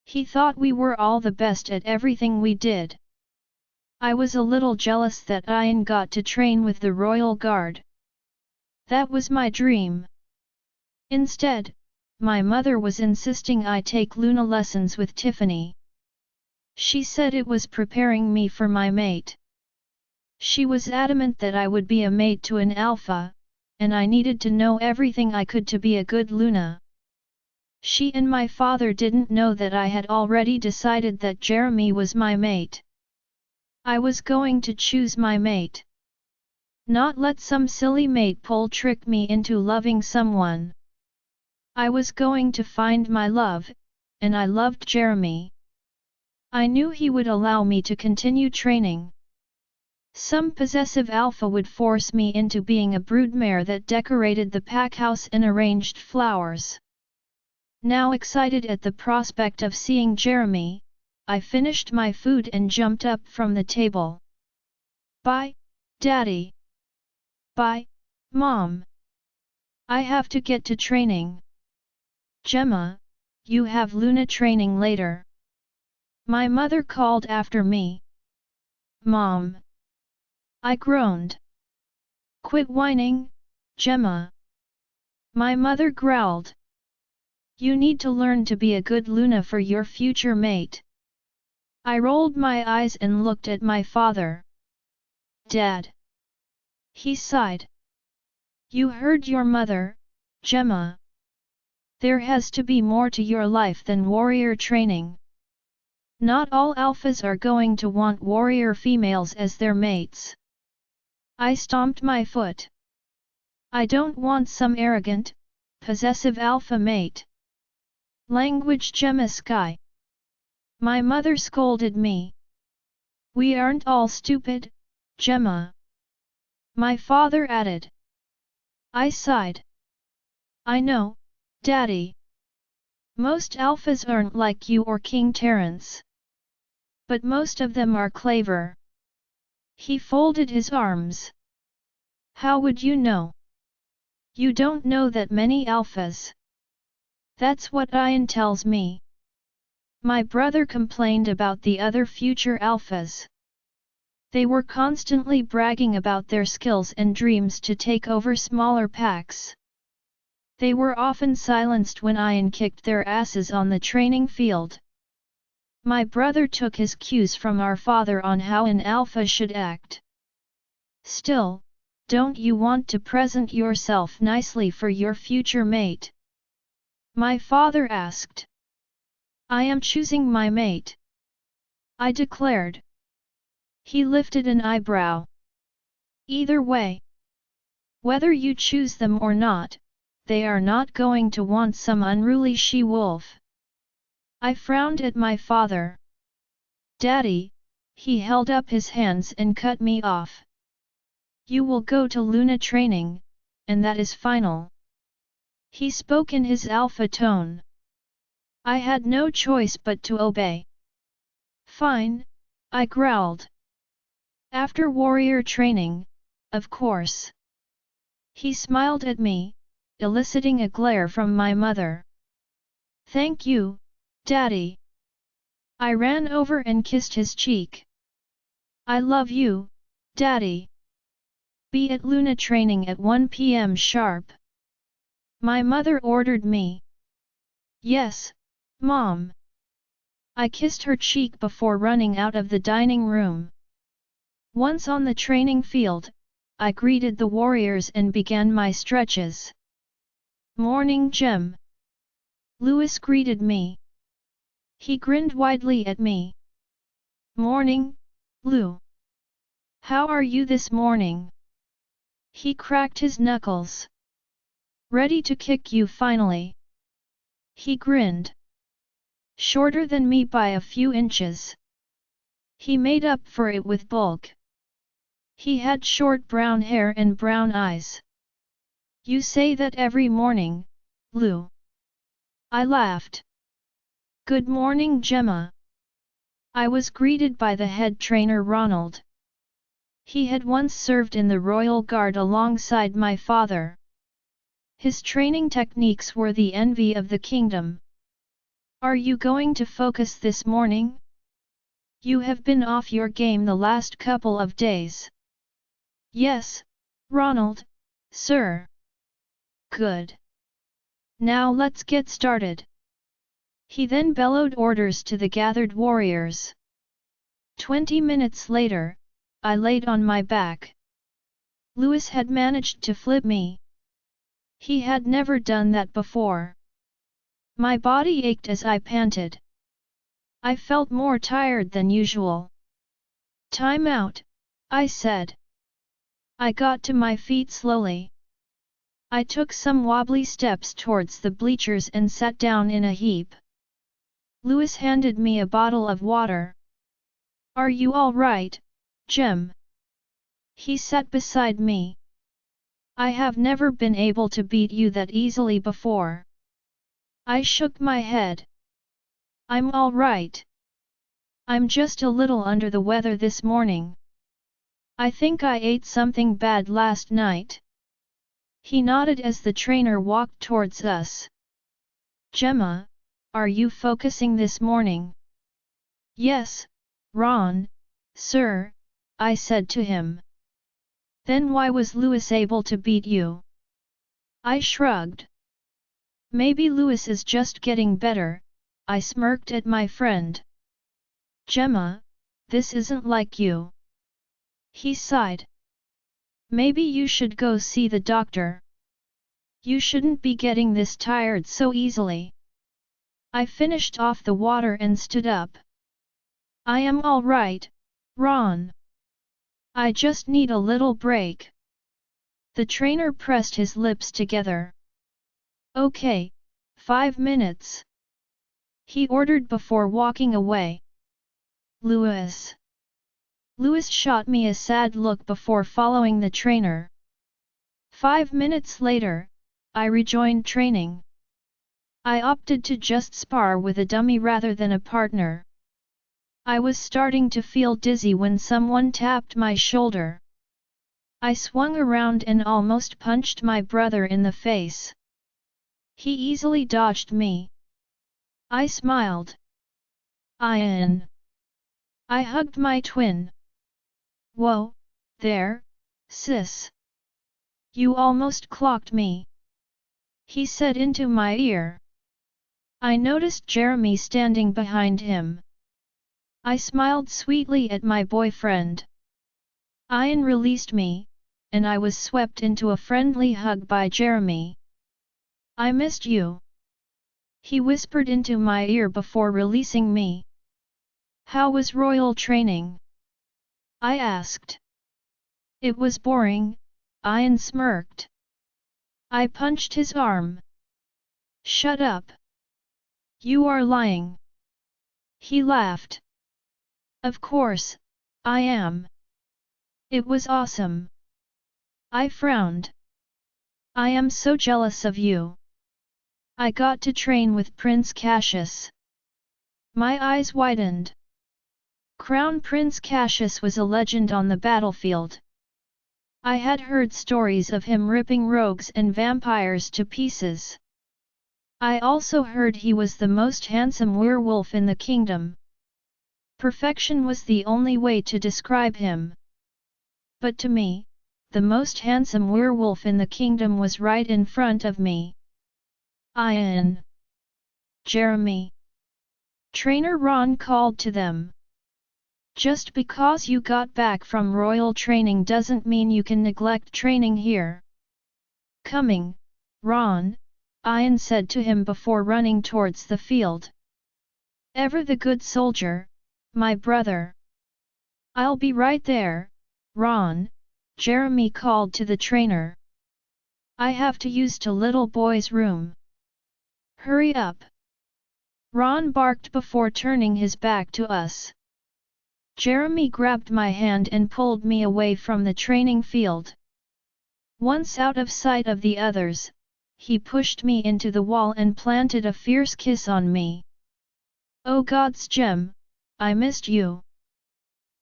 Speaker 1: He thought we were all the best at everything we did. I was a little jealous that Ian got to train with the Royal Guard. That was my dream. Instead, my mother was insisting I take Luna lessons with Tiffany. She said it was preparing me for my mate. She was adamant that I would be a mate to an alpha, and I needed to know everything I could to be a good Luna. She and my father didn't know that I had already decided that Jeremy was my mate. I was going to choose my mate. Not let some silly mate pull trick me into loving someone. I was going to find my love, and I loved Jeremy. I knew he would allow me to continue training. Some possessive alpha would force me into being a broodmare that decorated the packhouse and arranged flowers. Now excited at the prospect of seeing Jeremy, I finished my food and jumped up from the table. "Bye, Daddy." "Bye, Mom. I have to get to training." "Gemma, you have Luna training later," my mother called after me. "Mom," I groaned. "Quit whining, Gemma," my mother growled. "You need to learn to be a good Luna for your future mate." I rolled my eyes and looked at my father. "Dad." He sighed. "You heard your mother, Gemma. There has to be more to your life than warrior training. Not all alphas are going to want warrior females as their mates." I stomped my foot. "I don't want some arrogant, possessive alpha mate." "Language, Gemma Sky," my mother scolded me. "We aren't all stupid, Gemma," my father added. I sighed. "I know, Daddy. Most alphas aren't like you or King Terence. But most of them are clever." He folded his arms. "How would you know? You don't know that many alphas." That's what Ian tells me. My brother complained about the other future alphas. They were constantly bragging about their skills and dreams to take over smaller packs. They were often silenced when Ian kicked their asses on the training field. My brother took his cues from our father on how an alpha should act. Still, don't you want to present yourself nicely for your future mate? My father asked. I am choosing my mate, I declared. He lifted an eyebrow. Either way, whether you choose them or not, they are not going to want some unruly she-wolf. I frowned at my father. Daddy, he held up his hands and cut me off. You will go to Luna training, and that is final. He spoke in his alpha tone. I had no choice but to obey. Fine, I growled. After warrior training, of course. He smiled at me, eliciting a glare from my mother. Thank you, Daddy. I ran over and kissed his cheek. I love you, Daddy. Be at Luna training at 1 p.m. sharp. My mother ordered me. Yes, Mom. I kissed her cheek before running out of the dining room. Once on the training field, I greeted the warriors and began my stretches. Morning, Gem. Louis greeted me. He grinned widely at me. Morning, Lou. How are you this morning? He cracked his knuckles. Ready to kick you finally. He grinned. Shorter than me by a few inches. He made up for it with bulk. He had short brown hair and brown eyes. You say that every morning, Lou. I laughed. Good morning, Gemma. I was greeted by the head trainer Ronald. He had once served in the Royal Guard alongside my father. His training techniques were the envy of the kingdom. Are you going to focus this morning? You have been off your game the last couple of days. Yes, Ronald, sir. Good. Now let's get started. He then bellowed orders to the gathered warriors. 20 minutes later, I laid on my back. Louis had managed to flip me. He had never done that before. My body ached as I panted. I felt more tired than usual. Time out, I said. I got to my feet slowly. I took some wobbly steps towards the bleachers and sat down in a heap. Louis handed me a bottle of water. Are you all right, Gem? He sat beside me. I have never been able to beat you that easily before. I shook my head. I'm all right. I'm just a little under the weather this morning. I think I ate something bad last night. He nodded as the trainer walked towards us. Gemma, are you focusing this morning? Yes, Ron, sir, I said to him. Then why was Louis able to beat you? I shrugged. Maybe Louis is just getting better, I smirked at my friend. Gemma, this isn't like you. He sighed. Maybe you should go see the doctor. You shouldn't be getting this tired so easily. I finished off the water and stood up. I am all right, Ron. I just need a little break. The trainer pressed his lips together. Okay, 5 minutes. He ordered before walking away. Louis. Louis shot me a sad look before following the trainer. 5 minutes later, I rejoined training. I opted to just spar with a dummy rather than a partner. I was starting to feel dizzy when someone tapped my shoulder. I swung around and almost punched my brother in the face. He easily dodged me. I smiled. I hugged my twin. Whoa, there, sis. You almost clocked me, he said into my ear. I noticed Jeremy standing behind him. I smiled sweetly at my boyfriend. Ian released me, and I was swept into a friendly hug by Jeremy. I missed you, he whispered into my ear before releasing me. How was royal training? I asked. It was boring, Ian smirked. I punched his arm. Shut up. You are lying. He laughed. Of course, I am. It was awesome. I frowned. I am so jealous of you. I got to train with Prince Cassius. My eyes widened. Crown Prince Cassius was a legend on the battlefield. I had heard stories of him ripping rogues and vampires to pieces. I also heard he was the most handsome werewolf in the kingdom. Perfection was the only way to describe him. But to me, the most handsome werewolf in the kingdom was right in front of me. Ian. Jeremy. Trainer Ron called to them. Just because you got back from royal training doesn't mean you can neglect training here. Coming, Ron, Ian said to him before running towards the field. Ever the good soldier, my brother. I'll be right there, Ron, Jeremy called to the trainer. I have to use the little boy's room. Hurry up. Ron barked before turning his back to us. Jeremy grabbed my hand and pulled me away from the training field. Once out of sight of the others, he pushed me into the wall and planted a fierce kiss on me. Oh God's Gem, I missed you.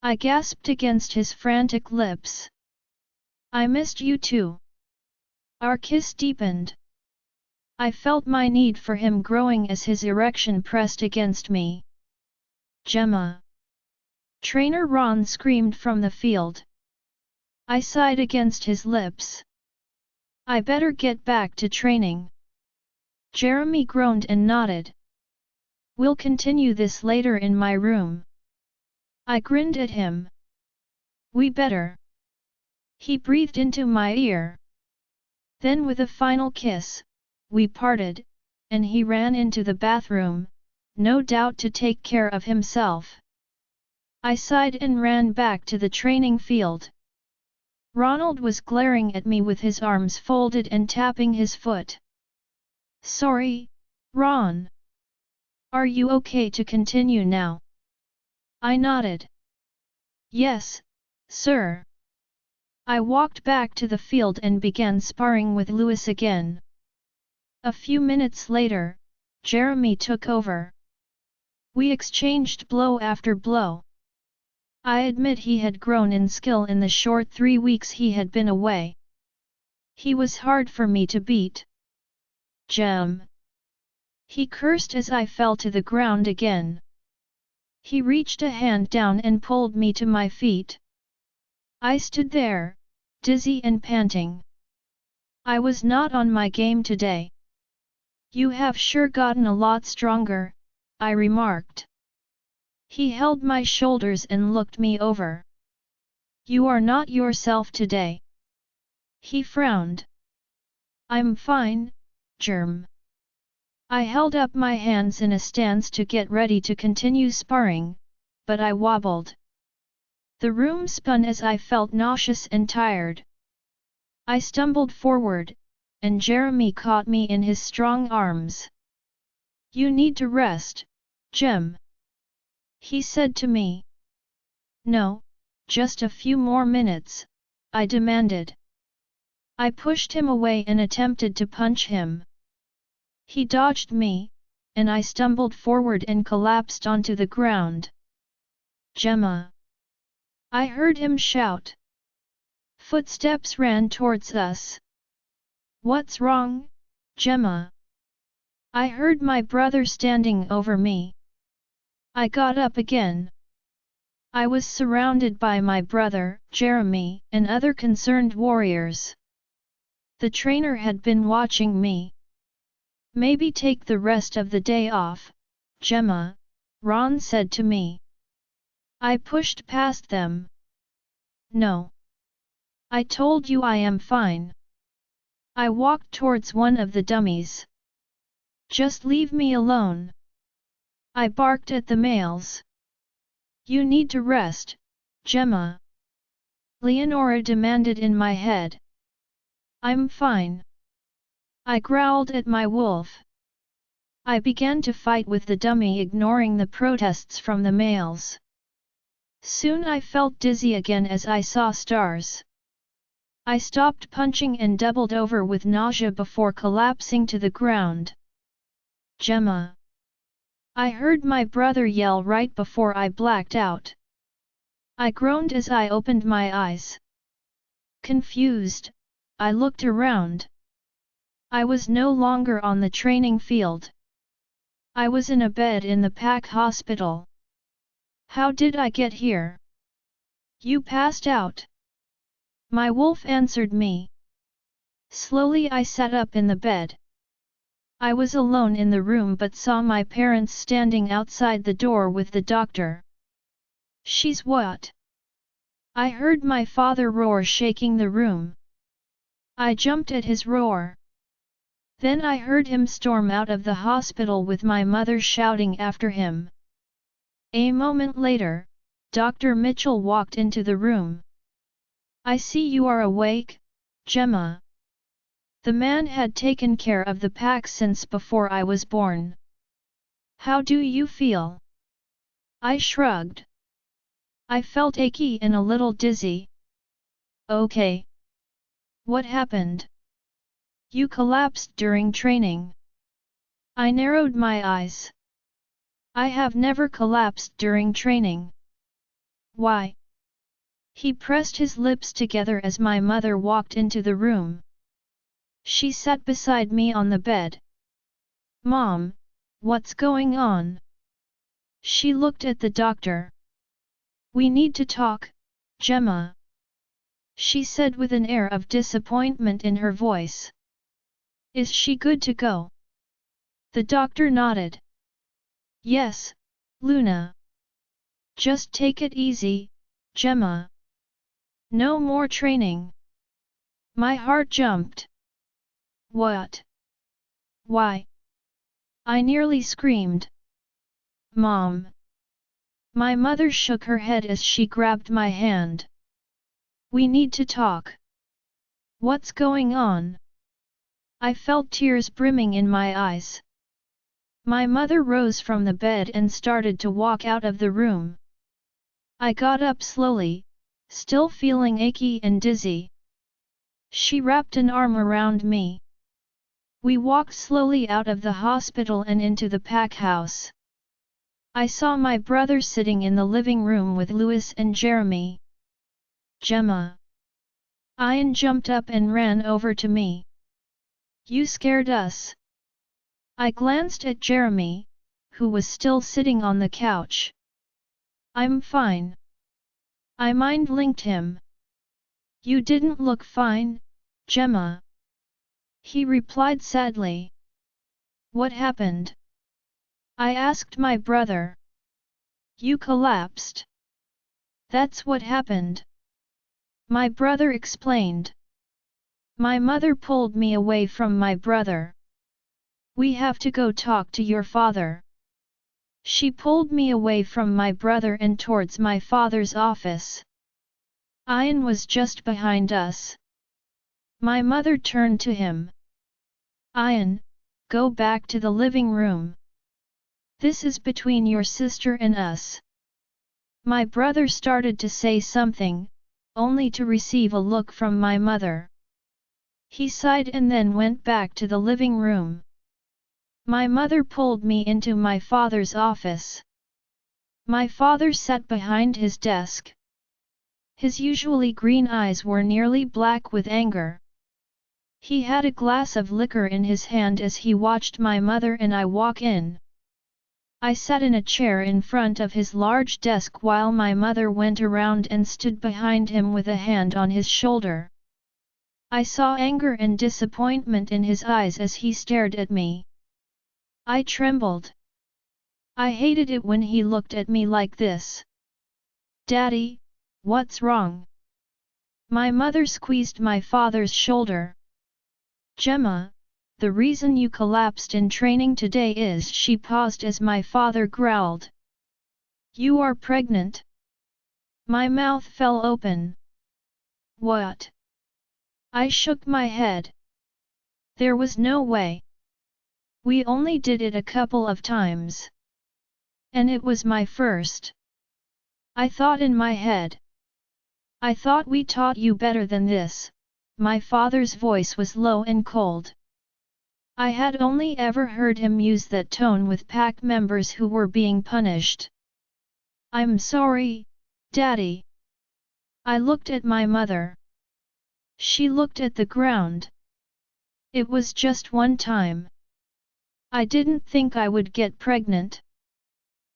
Speaker 1: I gasped against his frantic lips. I missed you too. Our kiss deepened. I felt my need for him growing as his erection pressed against me. Gemma. Trainer Ron screamed from the field. I sighed against his lips. I better get back to training. Jeremy groaned and nodded. We'll continue this later in my room. I grinned at him. We better. He breathed into my ear. Then with a final kiss, we parted, and he ran into the bathroom, no doubt to take care of himself. I sighed and ran back to the training field. Ronald was glaring at me with his arms folded and tapping his foot. Sorry, Ron. Are you okay to continue now? I nodded. Yes, sir. I walked back to the field and began sparring with Lewis again. A few minutes later, Jeremy took over. We exchanged blow after blow. I admit he had grown in skill in the short 3 weeks he had been away. He was hard for me to beat. Gem. He cursed as I fell to the ground again. He reached a hand down and pulled me to my feet. I stood there, dizzy and panting. I was not on my game today. You have sure gotten a lot stronger, I remarked. He held my shoulders and looked me over. You are not yourself today. He frowned. I'm fine, Germ. I held up my hands in a stance to get ready to continue sparring, but I wobbled. The room spun as I felt nauseous and tired. I stumbled forward, and Jeremy caught me in his strong arms. You need to rest, Gem. He said to me. No, just a few more minutes, I demanded. I pushed him away and attempted to punch him. He dodged me, and I stumbled forward and collapsed onto the ground. Gemma. I heard him shout. Footsteps ran towards us. What's wrong, Gemma? I heard my brother standing over me. I got up again. I was surrounded by my brother, Jeremy, and other concerned warriors. The trainer had been watching me. Maybe take the rest of the day off, Gemma, Ron said to me. I pushed past them. No. I told you I am fine. I walked towards one of the dummies. Just leave me alone. I barked at the males. You need to rest, Gemma. Leonora demanded in my head. I'm fine. I growled at my wolf. I began to fight with the dummy, ignoring the protests from the males. Soon I felt dizzy again as I saw stars. I stopped punching and doubled over with nausea before collapsing to the ground. Gemma. I heard my brother yell right before I blacked out. I groaned as I opened my eyes. Confused, I looked around. I was no longer on the training field. I was in a bed in the pack hospital. How did I get here? You passed out. My wolf answered me. Slowly I sat up in the bed. I was alone in the room but saw my parents standing outside the door with the doctor. She's what? I heard my father roar, shaking the room. I jumped at his roar. Then I heard him storm out of the hospital with my mother shouting after him. A moment later, Dr. Mitchell walked into the room. I see you are awake, Gemma. The man had taken care of the pack since before I was born. How do you feel? I shrugged. I felt achy and a little dizzy. Okay. What happened? You collapsed during training. I narrowed my eyes. I have never collapsed during training. Why? He pressed his lips together as my mother walked into the room. She sat beside me on the bed. Mom, what's going on? She looked at the doctor. We need to talk, Gemma. She said with an air of disappointment in her voice. Is she good to go? The doctor nodded. Yes, Luna. Just take it easy, Gemma. No more training. My heart jumped. What? Why? I nearly screamed. Mom. My mother shook her head as she grabbed my hand. We need to talk. What's going on? I felt tears brimming in my eyes. My mother rose from the bed and started to walk out of the room. I got up slowly, still feeling achy and dizzy. She wrapped an arm around me. We walked slowly out of the hospital and into the pack house. I saw my brother sitting in the living room with Louis and Jeremy. Gemma. Ian jumped up and ran over to me. You scared us. I glanced at Jeremy, who was still sitting on the couch. I'm fine. I mind-linked him. You didn't look fine, Gemma. He replied sadly. What happened? I asked my brother. You collapsed. That's what happened. My brother explained. My mother pulled me away from my brother. We have to go talk to your father. She pulled me away from my brother and towards my father's office. Ian was just behind us. My mother turned to him. Ian, go back to the living room. This is between your sister and us. My brother started to say something, only to receive a look from my mother. He sighed and then went back to the living room. My mother pulled me into my father's office. My father sat behind his desk. His usually green eyes were nearly black with anger. He had a glass of liquor in his hand as he watched my mother and I walk in. I sat in a chair in front of his large desk while my mother went around and stood behind him with a hand on his shoulder. I saw anger and disappointment in his eyes as he stared at me. I trembled. I hated it when he looked at me like this. "Daddy, what's wrong?" My mother squeezed my father's shoulder. "Gemma, the reason you collapsed in training today is..." She paused as my father growled. "You are pregnant." My mouth fell open. "What?" I shook my head. There was no way. We only did it a couple of times. And it was my first. I thought in my head. "I thought we taught you better than this." My father's voice was low and cold. I had only ever heard him use that tone with pack members who were being punished. "I'm sorry, Daddy." I looked at my mother. She looked at the ground. "It was just one time. I didn't think I would get pregnant."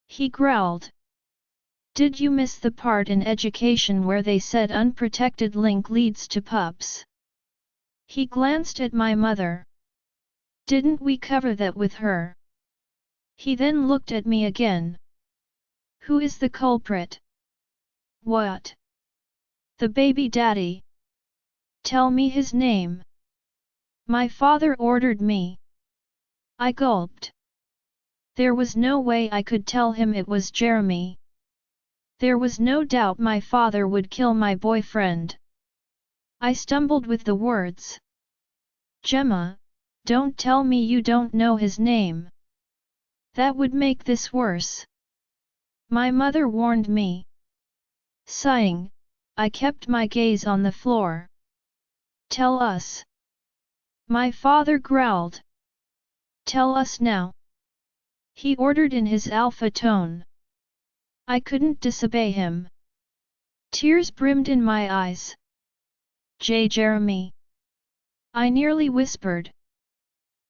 Speaker 1: He growled. "Did you miss the part in education where they said unprotected link leads to pups?" He glanced at my mother. "Didn't we cover that with her?" He then looked at me again. "Who is the culprit?" "What?" "The baby daddy." "Tell me his name." My father ordered me. I gulped. There was no way I could tell him it was Jeremy. There was no doubt my father would kill my boyfriend. I stumbled with the words. "Gemma, don't tell me you don't know his name. That would make this worse." My mother warned me. Sighing, I kept my gaze on the floor. "Tell us." My father growled. "Tell us now," he ordered in his alpha tone. I couldn't disobey him. Tears brimmed in my eyes. Jeremy." I nearly whispered.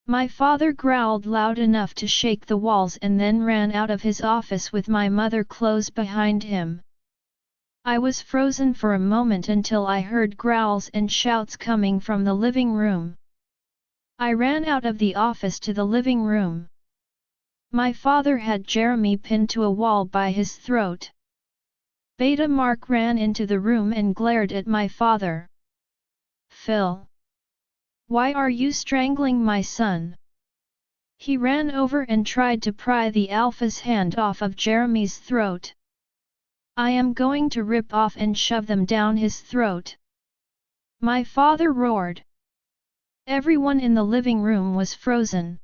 Speaker 1: My father growled loud enough to shake the walls and then ran out of his office with my mother close behind him. I was frozen for a moment until I heard growls and shouts coming from the living room. I ran out of the office to the living room. My father had Jeremy pinned to a wall by his throat. Beta Mark ran into the room and glared at my father. "Phil! Why are you strangling my son?" He ran over and tried to pry the alpha's hand off of Jeremy's throat. "I am going to rip off and shove them down his throat!" My father roared. Everyone in the living room was frozen.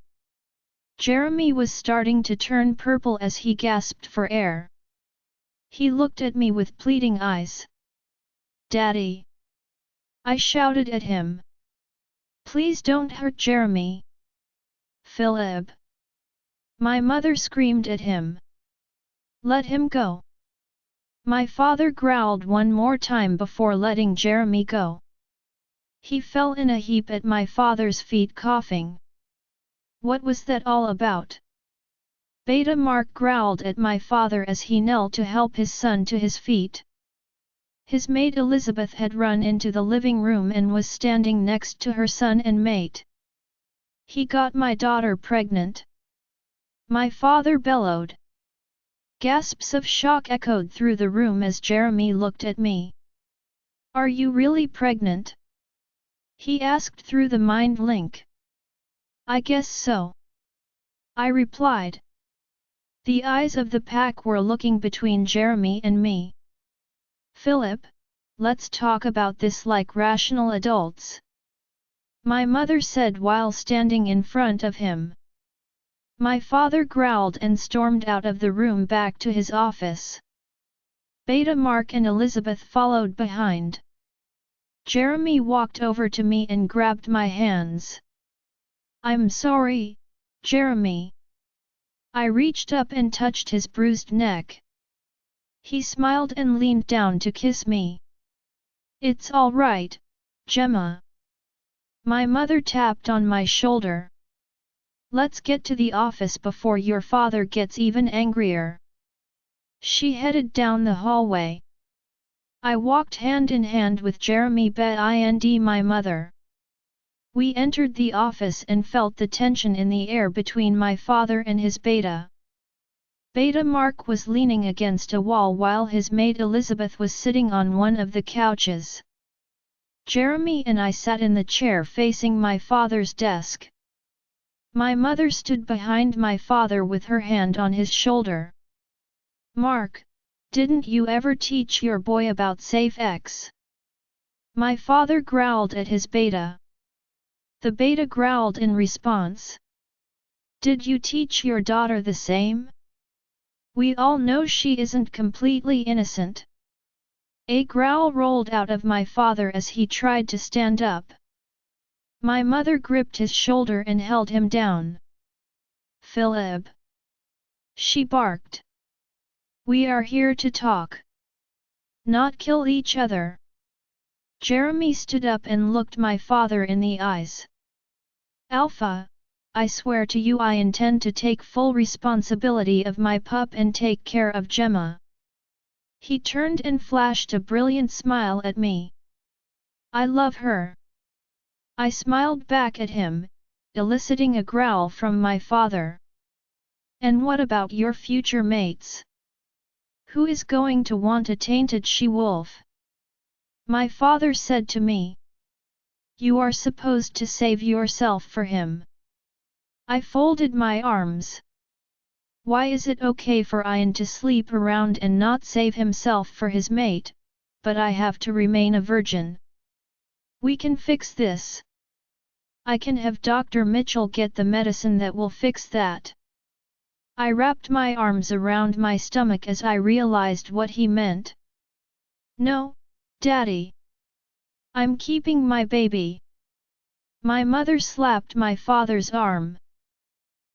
Speaker 1: Jeremy was starting to turn purple as he gasped for air. He looked at me with pleading eyes. "Daddy!" I shouted at him. "Please don't hurt Jeremy." "Philip!" My mother screamed at him. "Let him go." My father growled one more time before letting Jeremy go. He fell in a heap at my father's feet coughing. What was that all about? Beta Mark growled at my father as he knelt to help his son to his feet. His maid Elizabeth had run into the living room and was standing next to her son and mate. "He got my daughter pregnant!" My father bellowed. Gasps of shock echoed through the room as Jeremy looked at me. "Are you really pregnant?" he asked through the mind link. "I guess so," I replied. The eyes of the pack were looking between Jeremy and me. "Philip, let's talk about this like rational adults," my mother said while standing in front of him. My father growled and stormed out of the room back to his office. Beta Mark and Elizabeth followed behind. Jeremy walked over to me and grabbed my hands. "I'm sorry, Jeremy." I reached up and touched his bruised neck. He smiled and leaned down to kiss me. "It's all right, Gemma. My mother tapped on my shoulder. Let's get to the office before your father gets even angrier. She headed down the hallway. I walked hand in hand with Jeremy and my mother. We entered the office and felt the tension in the air between my father and his beta. Beta Mark was leaning against a wall while his maid Elizabeth was sitting on one of the couches. Jeremy and I sat in the chair facing my father's desk. My mother stood behind my father with her hand on his shoulder. Mark, didn't you ever teach your boy about safe X? My father growled at his beta. The beta growled in response. Did you teach your daughter the same? We all know she isn't completely innocent. A growl rolled out of my father as he tried to stand up. My mother gripped his shoulder and held him down. Philip! She barked. We are here to talk. Not kill each other. Jeremy stood up and looked my father in the eyes. Alpha, I swear to you I intend to take full responsibility of my pup and take care of Gemma. He turned and flashed a brilliant smile at me. I love her. I smiled back at him, eliciting a growl from my father. And what about your future mates? Who is going to want a tainted she-wolf? My father said to me. You are supposed to save yourself for him. I folded my arms. Why is it okay for Ian to sleep around and not save himself for his mate, but I have to remain a virgin? We can fix this. I can have Dr. Mitchell get the medicine that will fix that. I wrapped my arms around my stomach as I realized what he meant. No, Daddy. I'm keeping my baby. My mother slapped my father's arm.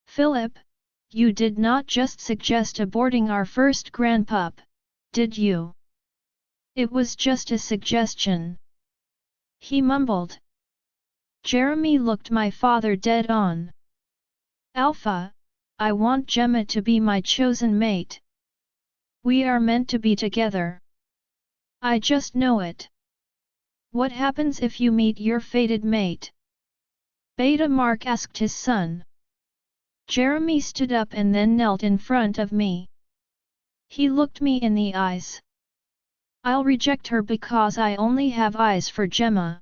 Speaker 1: Philip, you did not just suggest aborting our first grandpup, did you? It was just a suggestion. He mumbled. Jeremy looked my father dead on. Alpha, I want Gemma to be my chosen mate. We are meant to be together. I just know it. What happens if you meet your fated mate? Beta Mark asked his son. Jeremy stood up and then knelt in front of me. He looked me in the eyes. I'll reject her because I only have eyes for Gemma.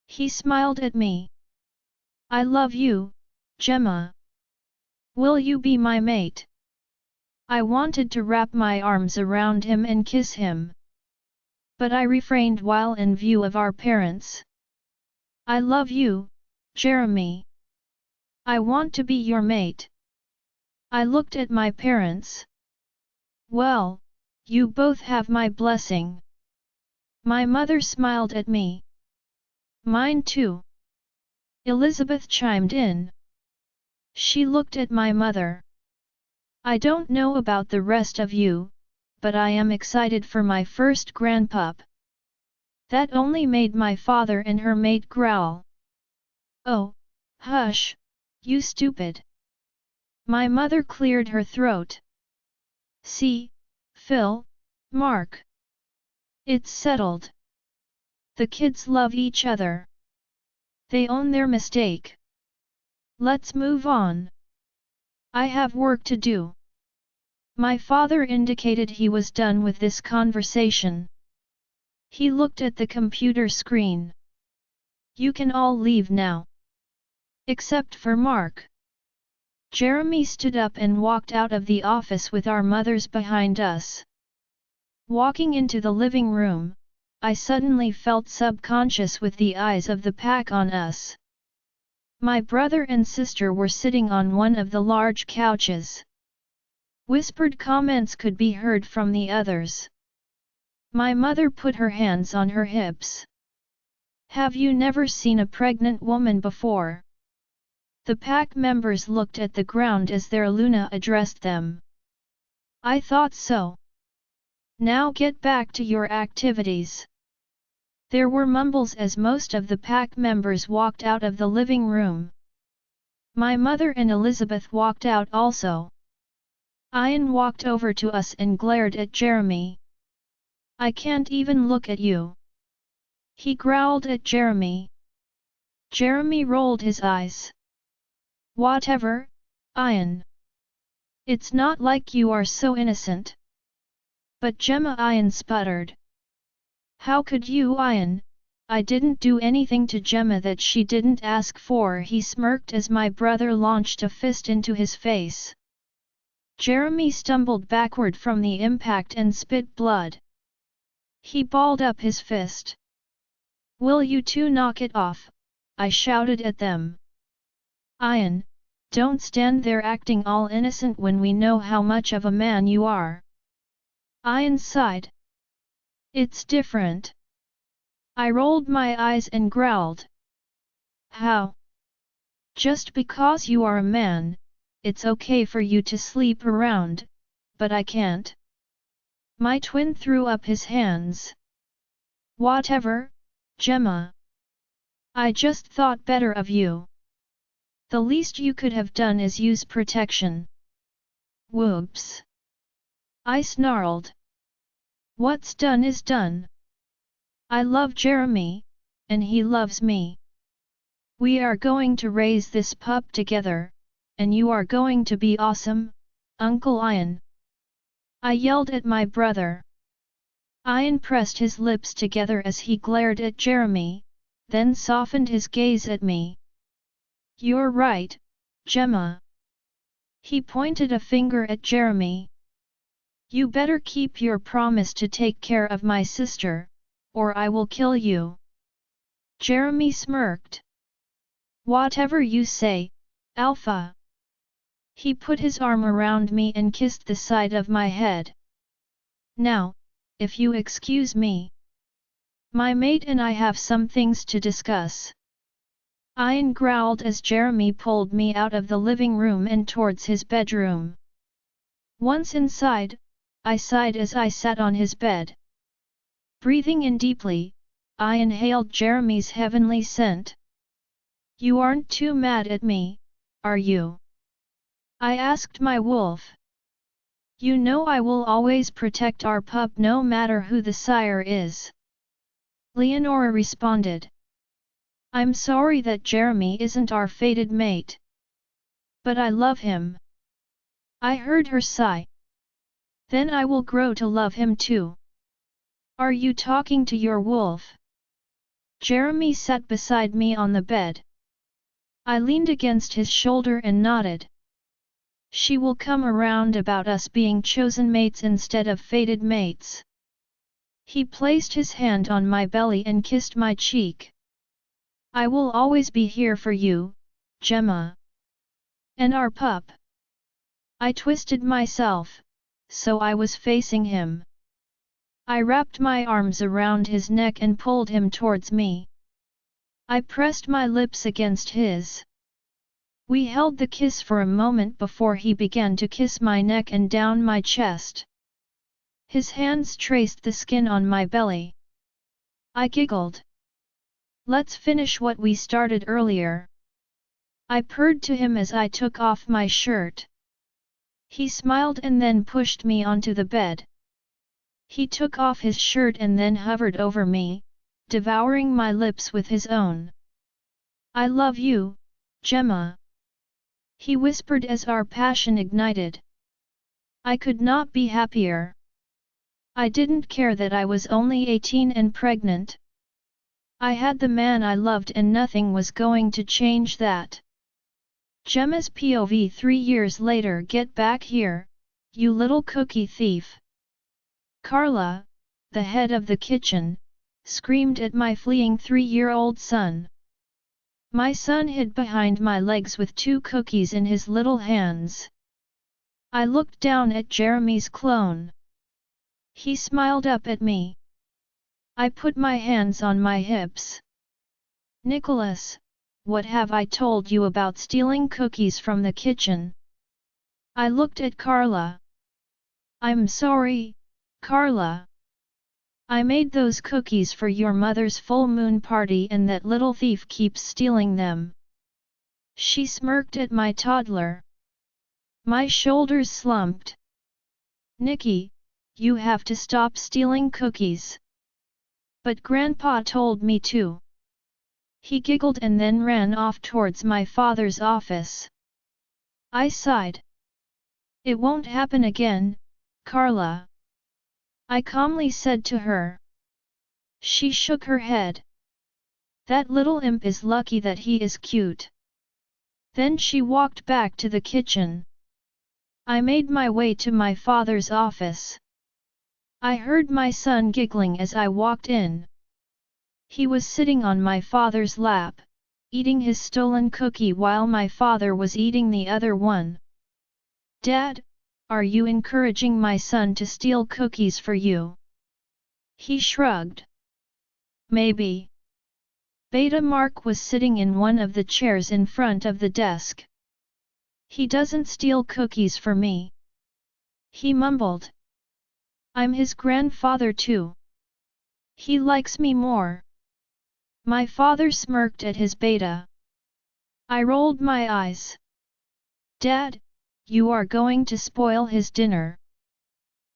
Speaker 1: He smiled at me. I love you, Gemma. Will you be my mate? I wanted to wrap my arms around him and kiss him. But I refrained while in view of our parents. I love you, Jeremy. I want to be your mate. I looked at my parents. Well, you both have my blessing. My mother smiled at me. Mine too. Elizabeth chimed in. She looked at my mother. I don't know about the rest of you, but I am excited for my first grandpup. That only made my father and her mate growl. Oh, hush, you stupid. My mother cleared her throat. See, Phil, Mark. It's settled. The kids love each other. They own their mistake. Let's move on. I have work to do. My father indicated he was done with this conversation. He looked at the computer screen. You can all leave now. Except for Mark. Jeremy stood up and walked out of the office with our mothers behind us. Walking into the living room, I suddenly felt subconscious with the eyes of the pack on us. My brother and sister were sitting on one of the large couches. Whispered comments could be heard from the others. My mother put her hands on her hips. Have you never seen a pregnant woman before? The pack members looked at the ground as their Luna addressed them. I thought so. Now get back to your activities. There were mumbles as most of the pack members walked out of the living room. My mother and Elizabeth walked out also. Ian walked over to us and glared at Jeremy. "I can't even look at you," he growled at Jeremy. Jeremy rolled his eyes. "Whatever, Ian. It's not like you are so innocent." "But Gemma," Ian sputtered. "How could you, Ian? I didn't do anything to Gemma that she didn't ask for," he smirked as my brother launched a fist into his face. Jeremy stumbled backward from the impact and spit blood. He balled up his fist. "Will you two knock it off?" I shouted at them. "Ian, don't stand there acting all innocent when we know how much of a man you are." Ian sighed. "It's different." I rolled my eyes and growled. "How? Just because you are a man, it's okay for you to sleep around, but I can't." My twin threw up his hands. "Whatever, Gemma. I just thought better of you. The least you could have done is use protection." "Whoops!" I snarled. "What's done is done. I love Jeremy, and he loves me. We are going to raise this pup together, and you are going to be awesome, Uncle Ian." I yelled at my brother. Ian pressed his lips together as he glared at Jeremy, then softened his gaze at me. "You're right, Gemma." He pointed a finger at Jeremy. "You better keep your promise to take care of my sister, or I will kill you." Jeremy smirked. "Whatever you say, Alpha." He put his arm around me and kissed the side of my head. "Now, if you excuse me. My mate and I have some things to discuss." Ian growled as Jeremy pulled me out of the living room and towards his bedroom. Once inside, I sighed as I sat on his bed. Breathing in deeply, I inhaled Jeremy's heavenly scent. "You aren't too mad at me, are you?" I asked my wolf. "You know I will always protect our pup no matter who the sire is," Leonora responded. "I'm sorry that Jeremy isn't our fated mate. But I love him." I heard her sigh. "Then I will grow to love him too." "Are you talking to your wolf?" Jeremy sat beside me on the bed. I leaned against his shoulder and nodded. "She will come around about us being chosen mates instead of fated mates." He placed his hand on my belly and kissed my cheek. "I will always be here for you, Gemma. And our pup." I twisted myself, so I was facing him. I wrapped my arms around his neck and pulled him towards me. I pressed my lips against his. We held the kiss for a moment before he began to kiss my neck and down my chest. His hands traced the skin on my belly. I giggled. "Let's finish what we started earlier." I purred to him as I took off my shirt. He smiled and then pushed me onto the bed. He took off his shirt and then hovered over me, devouring my lips with his own. "I love you, Gemma," he whispered as our passion ignited. I could not be happier. I didn't care that I was only 18 and pregnant. I had the man I loved and nothing was going to change that. Gemma's POV 3 years later. "Get back here, you little cookie thief." Carla, the head of the kitchen, screamed at my fleeing 3-year-old son. My son hid behind my legs with 2 cookies in his little hands. I looked down at Jeremy's clone. He smiled up at me. I put my hands on my hips. "Nicholas, what have I told you about stealing cookies from the kitchen?" I looked at Carla. "I'm sorry, Carla." I made those cookies for your mother's full moon party and that little thief keeps stealing them. She smirked at my toddler. My shoulders slumped. Nikki, you have to stop stealing cookies. But Grandpa told me to. He giggled and then ran off towards my father's office. I sighed. It won't happen again, Carla. I calmly said to her. She shook her head. That little imp is lucky that he is cute. Then she walked back to the kitchen. I made my way to my father's office. I heard my son giggling as I walked in. He was sitting on my father's lap, eating his stolen cookie while my father was eating the other one. Dad, are you encouraging my son to steal cookies for you? He shrugged. Maybe. Beta Mark was sitting in one of the chairs in front of the desk. He doesn't steal cookies for me. He mumbled. I'm his grandfather too. He likes me more. My father smirked at his beta. I rolled my eyes. Dad, you are going to spoil his dinner.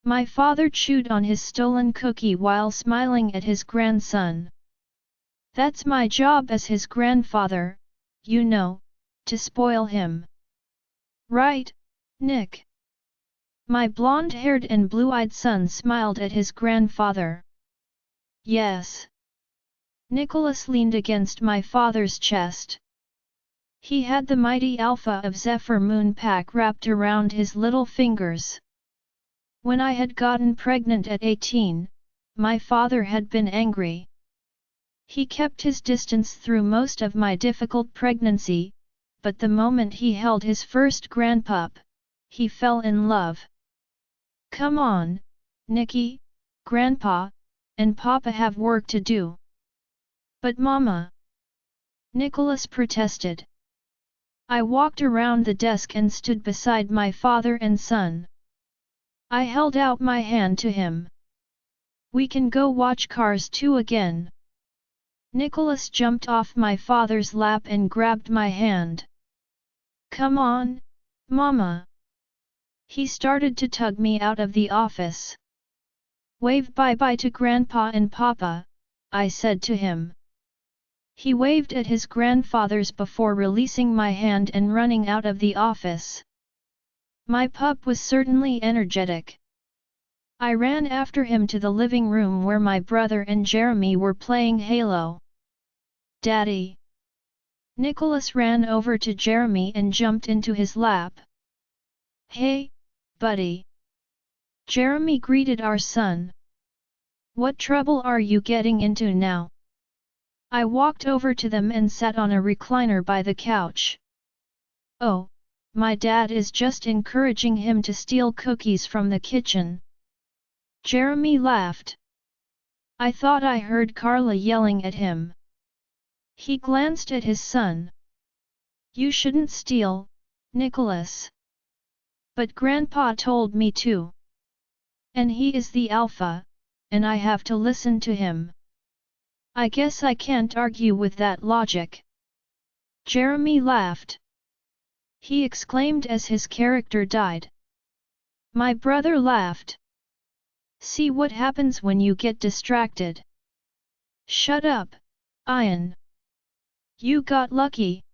Speaker 1: My father chewed on his stolen cookie while smiling at his grandson. That's my job as his grandfather, you know, to spoil him. Right, Nick? My blonde-haired and blue-eyed son smiled at his grandfather. Yes. Nicholas leaned against my father's chest. He had the mighty Alpha of Zephyr Moon pack wrapped around his little fingers. When I had gotten pregnant at 18, my father had been angry. He kept his distance through most of my difficult pregnancy, but the moment he held his first grandpup, he fell in love. Come on, Nicky, Grandpa, and Papa have work to do. But Mama! Nicholas protested. I walked around the desk and stood beside my father and son. I held out my hand to him. We can go watch Cars 2 again. Nicholas jumped off my father's lap and grabbed my hand. Come on, Mama. He started to tug me out of the office. Wave bye-bye to Grandpa and Papa, I said to him. He waved at his grandfathers before releasing my hand and running out of the office. My pup was certainly energetic. I ran after him to the living room where my brother and Jeremy were playing Halo. Daddy! Nicholas ran over to Jeremy and jumped into his lap. Hey, buddy! Jeremy greeted our son. What trouble are you getting into now? I walked over to them and sat on a recliner by the couch. Oh, my dad is just encouraging him to steal cookies from the kitchen. Jeremy laughed. I thought I heard Carla yelling at him. He glanced at his son. You shouldn't steal, Nicholas. But Grandpa told me to. And he is the alpha, and I have to listen to him. I guess I can't argue with that logic. Jeremy laughed. He exclaimed as his character died. My brother laughed. See what happens when you get distracted. Shut up, Ian. You got lucky.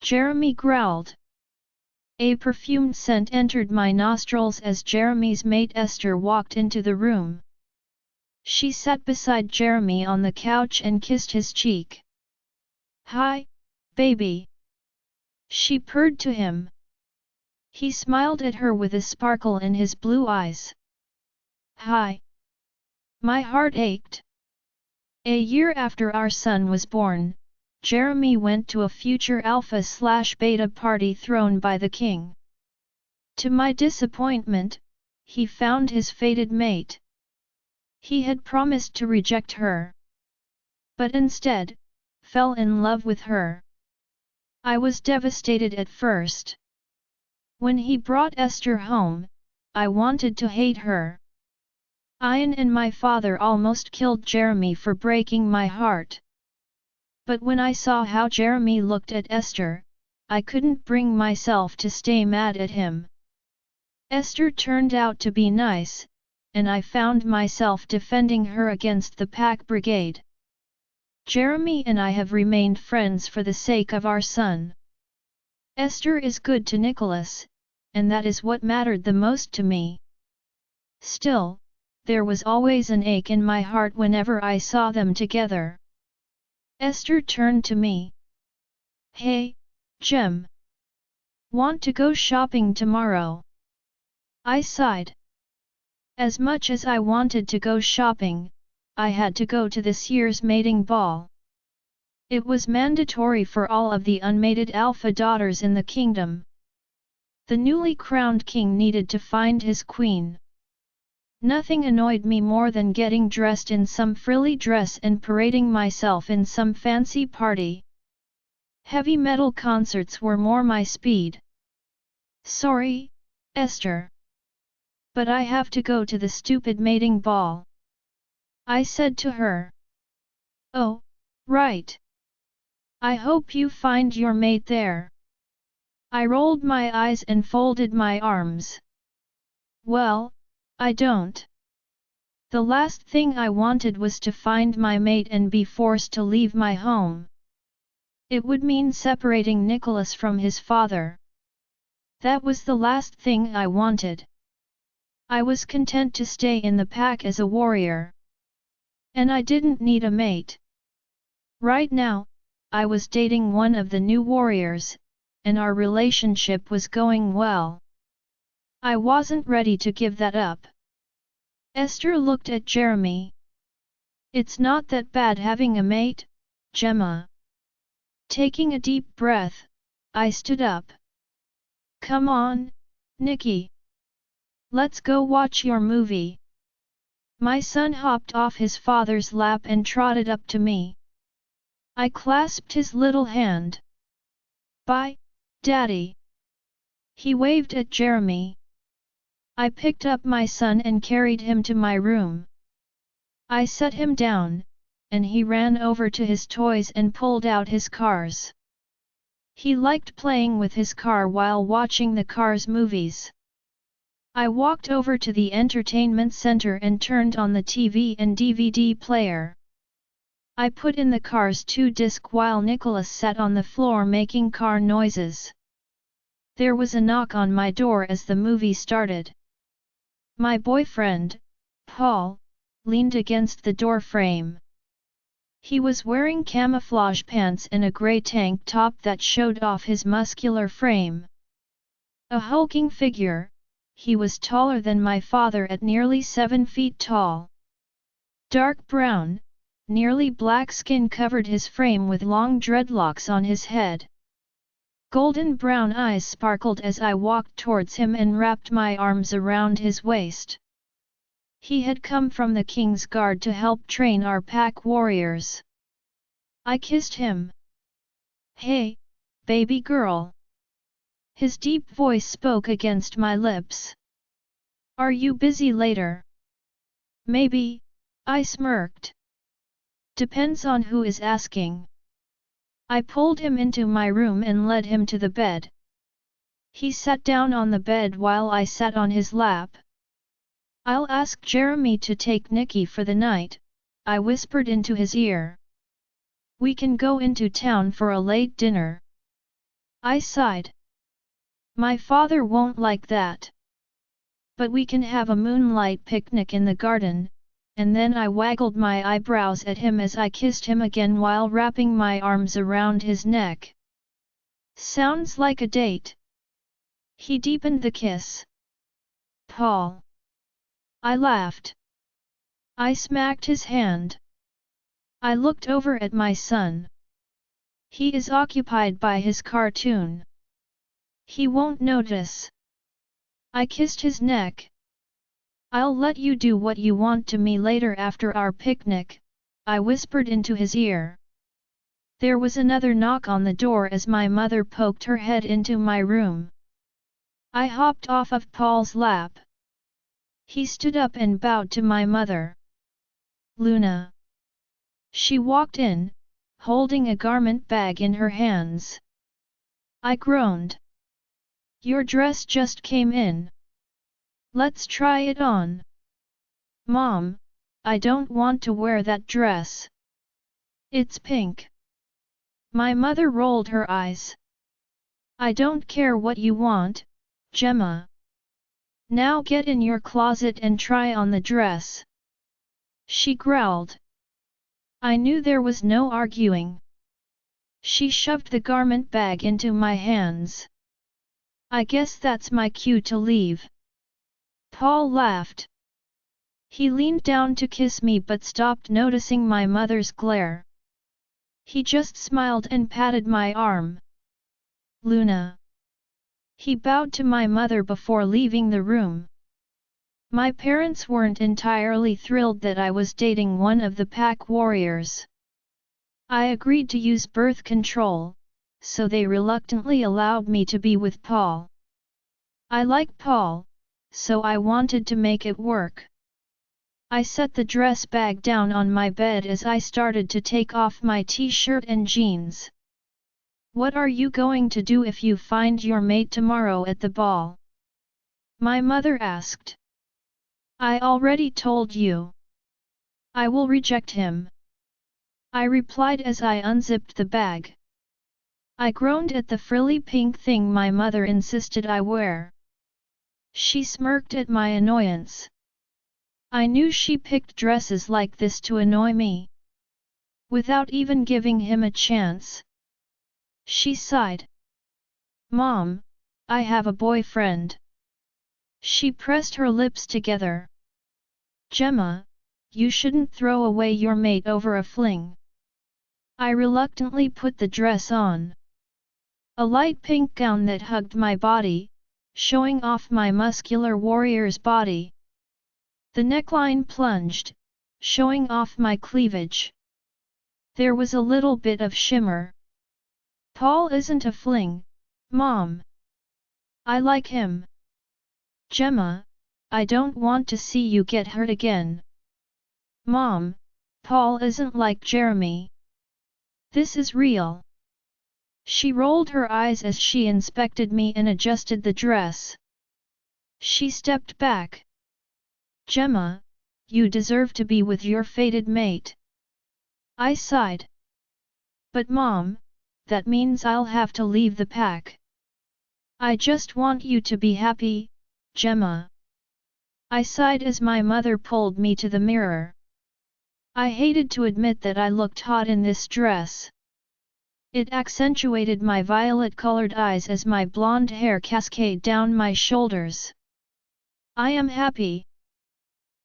Speaker 1: Jeremy growled. A perfumed scent entered my nostrils as Jeremy's mate Esther walked into the room. She sat beside Jeremy on the couch and kissed his cheek. Hi, baby. She purred to him. He smiled at her with a sparkle in his blue eyes. Hi. My heart ached. A year after our son was born, Jeremy went to a future alpha/beta party thrown by the king. To my disappointment, he found his fated mate. He had promised to reject her, but instead, fell in love with her. I was devastated at first. When he brought Esther home, I wanted to hate her. Ian and my father almost killed Jeremy for breaking my heart. But when I saw how Jeremy looked at Esther, I couldn't bring myself to stay mad at him. Esther turned out to be nice, and I found myself defending her against the Pack Brigade. Jeremy and I have remained friends for the sake of our son. Esther is good to Nicholas, and that is what mattered the most to me. Still, there was always an ache in my heart whenever I saw them together. Esther turned to me. "Hey, Gem. Want to go shopping tomorrow?" I sighed. As much as I wanted to go shopping, I had to go to this year's mating ball. It was mandatory for all of the unmated alpha daughters in the kingdom. The newly crowned king needed to find his queen. Nothing annoyed me more than getting dressed in some frilly dress and parading myself in some fancy party. Heavy metal concerts were more my speed. "Sorry, Esther. But I have to go to the stupid mating ball," I said to her. "Oh, right. I hope you find your mate there." I rolled my eyes and folded my arms. "Well, I don't. The last thing I wanted was to find my mate and be forced to leave my home. It would mean separating Nicholas from his father. That was the last thing I wanted. I was content to stay in the pack as a warrior. And I didn't need a mate. Right now, I was dating one of the new warriors, and our relationship was going well. I wasn't ready to give that up. Esther looked at Jeremy. "It's not that bad having a mate, Gemma." Taking a deep breath, I stood up. "Come on, Nikki. Let's go watch your movie." My son hopped off his father's lap and trotted up to me. I clasped his little hand. "Bye, Daddy." He waved at Jeremy. I picked up my son and carried him to my room. I set him down, and he ran over to his toys and pulled out his cars. He liked playing with his car while watching the Cars movies. I walked over to the entertainment center and turned on the TV and DVD player. I put in the Cars 2 disc while Nicholas sat on the floor making car noises. There was a knock on my door as the movie started. My boyfriend, Paul, leaned against the door frame. He was wearing camouflage pants and a grey tank top that showed off his muscular frame. A hulking figure, he was taller than my father at nearly 7 feet tall. Dark brown, nearly black skin covered his frame with long dreadlocks on his head. Golden brown eyes sparkled as I walked towards him and wrapped my arms around his waist. He had come from the King's Guard to help train our pack warriors. I kissed him. "Hey, baby girl." His deep voice spoke against my lips. "Are you busy later?" "Maybe," I smirked. "Depends on who is asking." I pulled him into my room and led him to the bed. He sat down on the bed while I sat on his lap. "I'll ask Jeremy to take Nikki for the night," I whispered into his ear. "We can go into town for a late dinner." I sighed. "My father won't like that. But we can have a moonlight picnic in the garden," and then I waggled my eyebrows at him as I kissed him again while wrapping my arms around his neck. "Sounds like a date." He deepened the kiss. "Paul." I laughed. I smacked his hand. I looked over at my son. He is occupied by his cartoon. He won't notice. I kissed his neck. "I'll let you do what you want to me later after our picnic," I whispered into his ear. There was another knock on the door as my mother poked her head into my room. I hopped off of Paul's lap. He stood up and bowed to my mother. Luna. She walked in, holding a garment bag in her hands. I groaned. Your dress just came in. Let's try it on. Mom, I don't want to wear that dress. It's pink. My mother rolled her eyes. I don't care what you want, Gemma. Now get in your closet and try on the dress. She growled. I knew there was no arguing. She shoved the garment bag into my hands. I guess that's my cue to leave. Paul laughed. He leaned down to kiss me but stopped noticing my mother's glare. He just smiled and patted my arm. Luna. He bowed to my mother before leaving the room. My parents weren't entirely thrilled that I was dating one of the pack warriors. I agreed to use birth control, so they reluctantly allowed me to be with Paul. I like Paul, so I wanted to make it work. I set the dress bag down on my bed as I started to take off my t-shirt and jeans. What are you going to do if you find your mate tomorrow at the ball? My mother asked. I already told you. I will reject him. I replied as I unzipped the bag. I groaned at the frilly pink thing my mother insisted I wear. She smirked at my annoyance. I knew she picked dresses like this to annoy me. Without even giving him a chance. She sighed. Mom, I have a boyfriend. She pressed her lips together. Gemma, you shouldn't throw away your mate over a fling. I reluctantly put the dress on. A light pink gown that hugged my body, showing off my muscular warrior's body. The neckline plunged, showing off my cleavage. There was a little bit of shimmer. Paul isn't a fling, Mom. I like him. Gemma, I don't want to see you get hurt again. Mom, Paul isn't like Jeremy. This is real. She rolled her eyes as she inspected me and adjusted the dress. She stepped back. Gemma, you deserve to be with your fated mate. I sighed. But Mom, that means I'll have to leave the pack. I just want you to be happy, Gemma. I sighed as my mother pulled me to the mirror. I hated to admit that I looked hot in this dress. It accentuated my violet-colored eyes as my blonde hair cascaded down my shoulders. I am happy.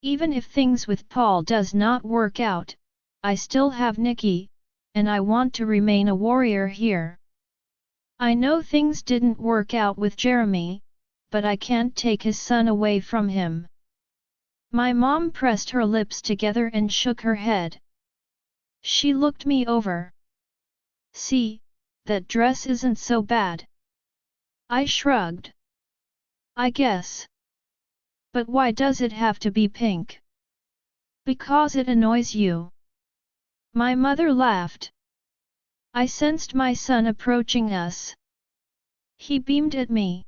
Speaker 1: Even if things with Paul does not work out, I still have Nikki, and I want to remain a warrior here. I know things didn't work out with Jeremy, but I can't take his son away from him. My mom pressed her lips together and shook her head. She looked me over. See, that dress isn't so bad. I shrugged. I guess. But why does it have to be pink? Because it annoys you. My mother laughed. I sensed my son approaching us. He beamed at me.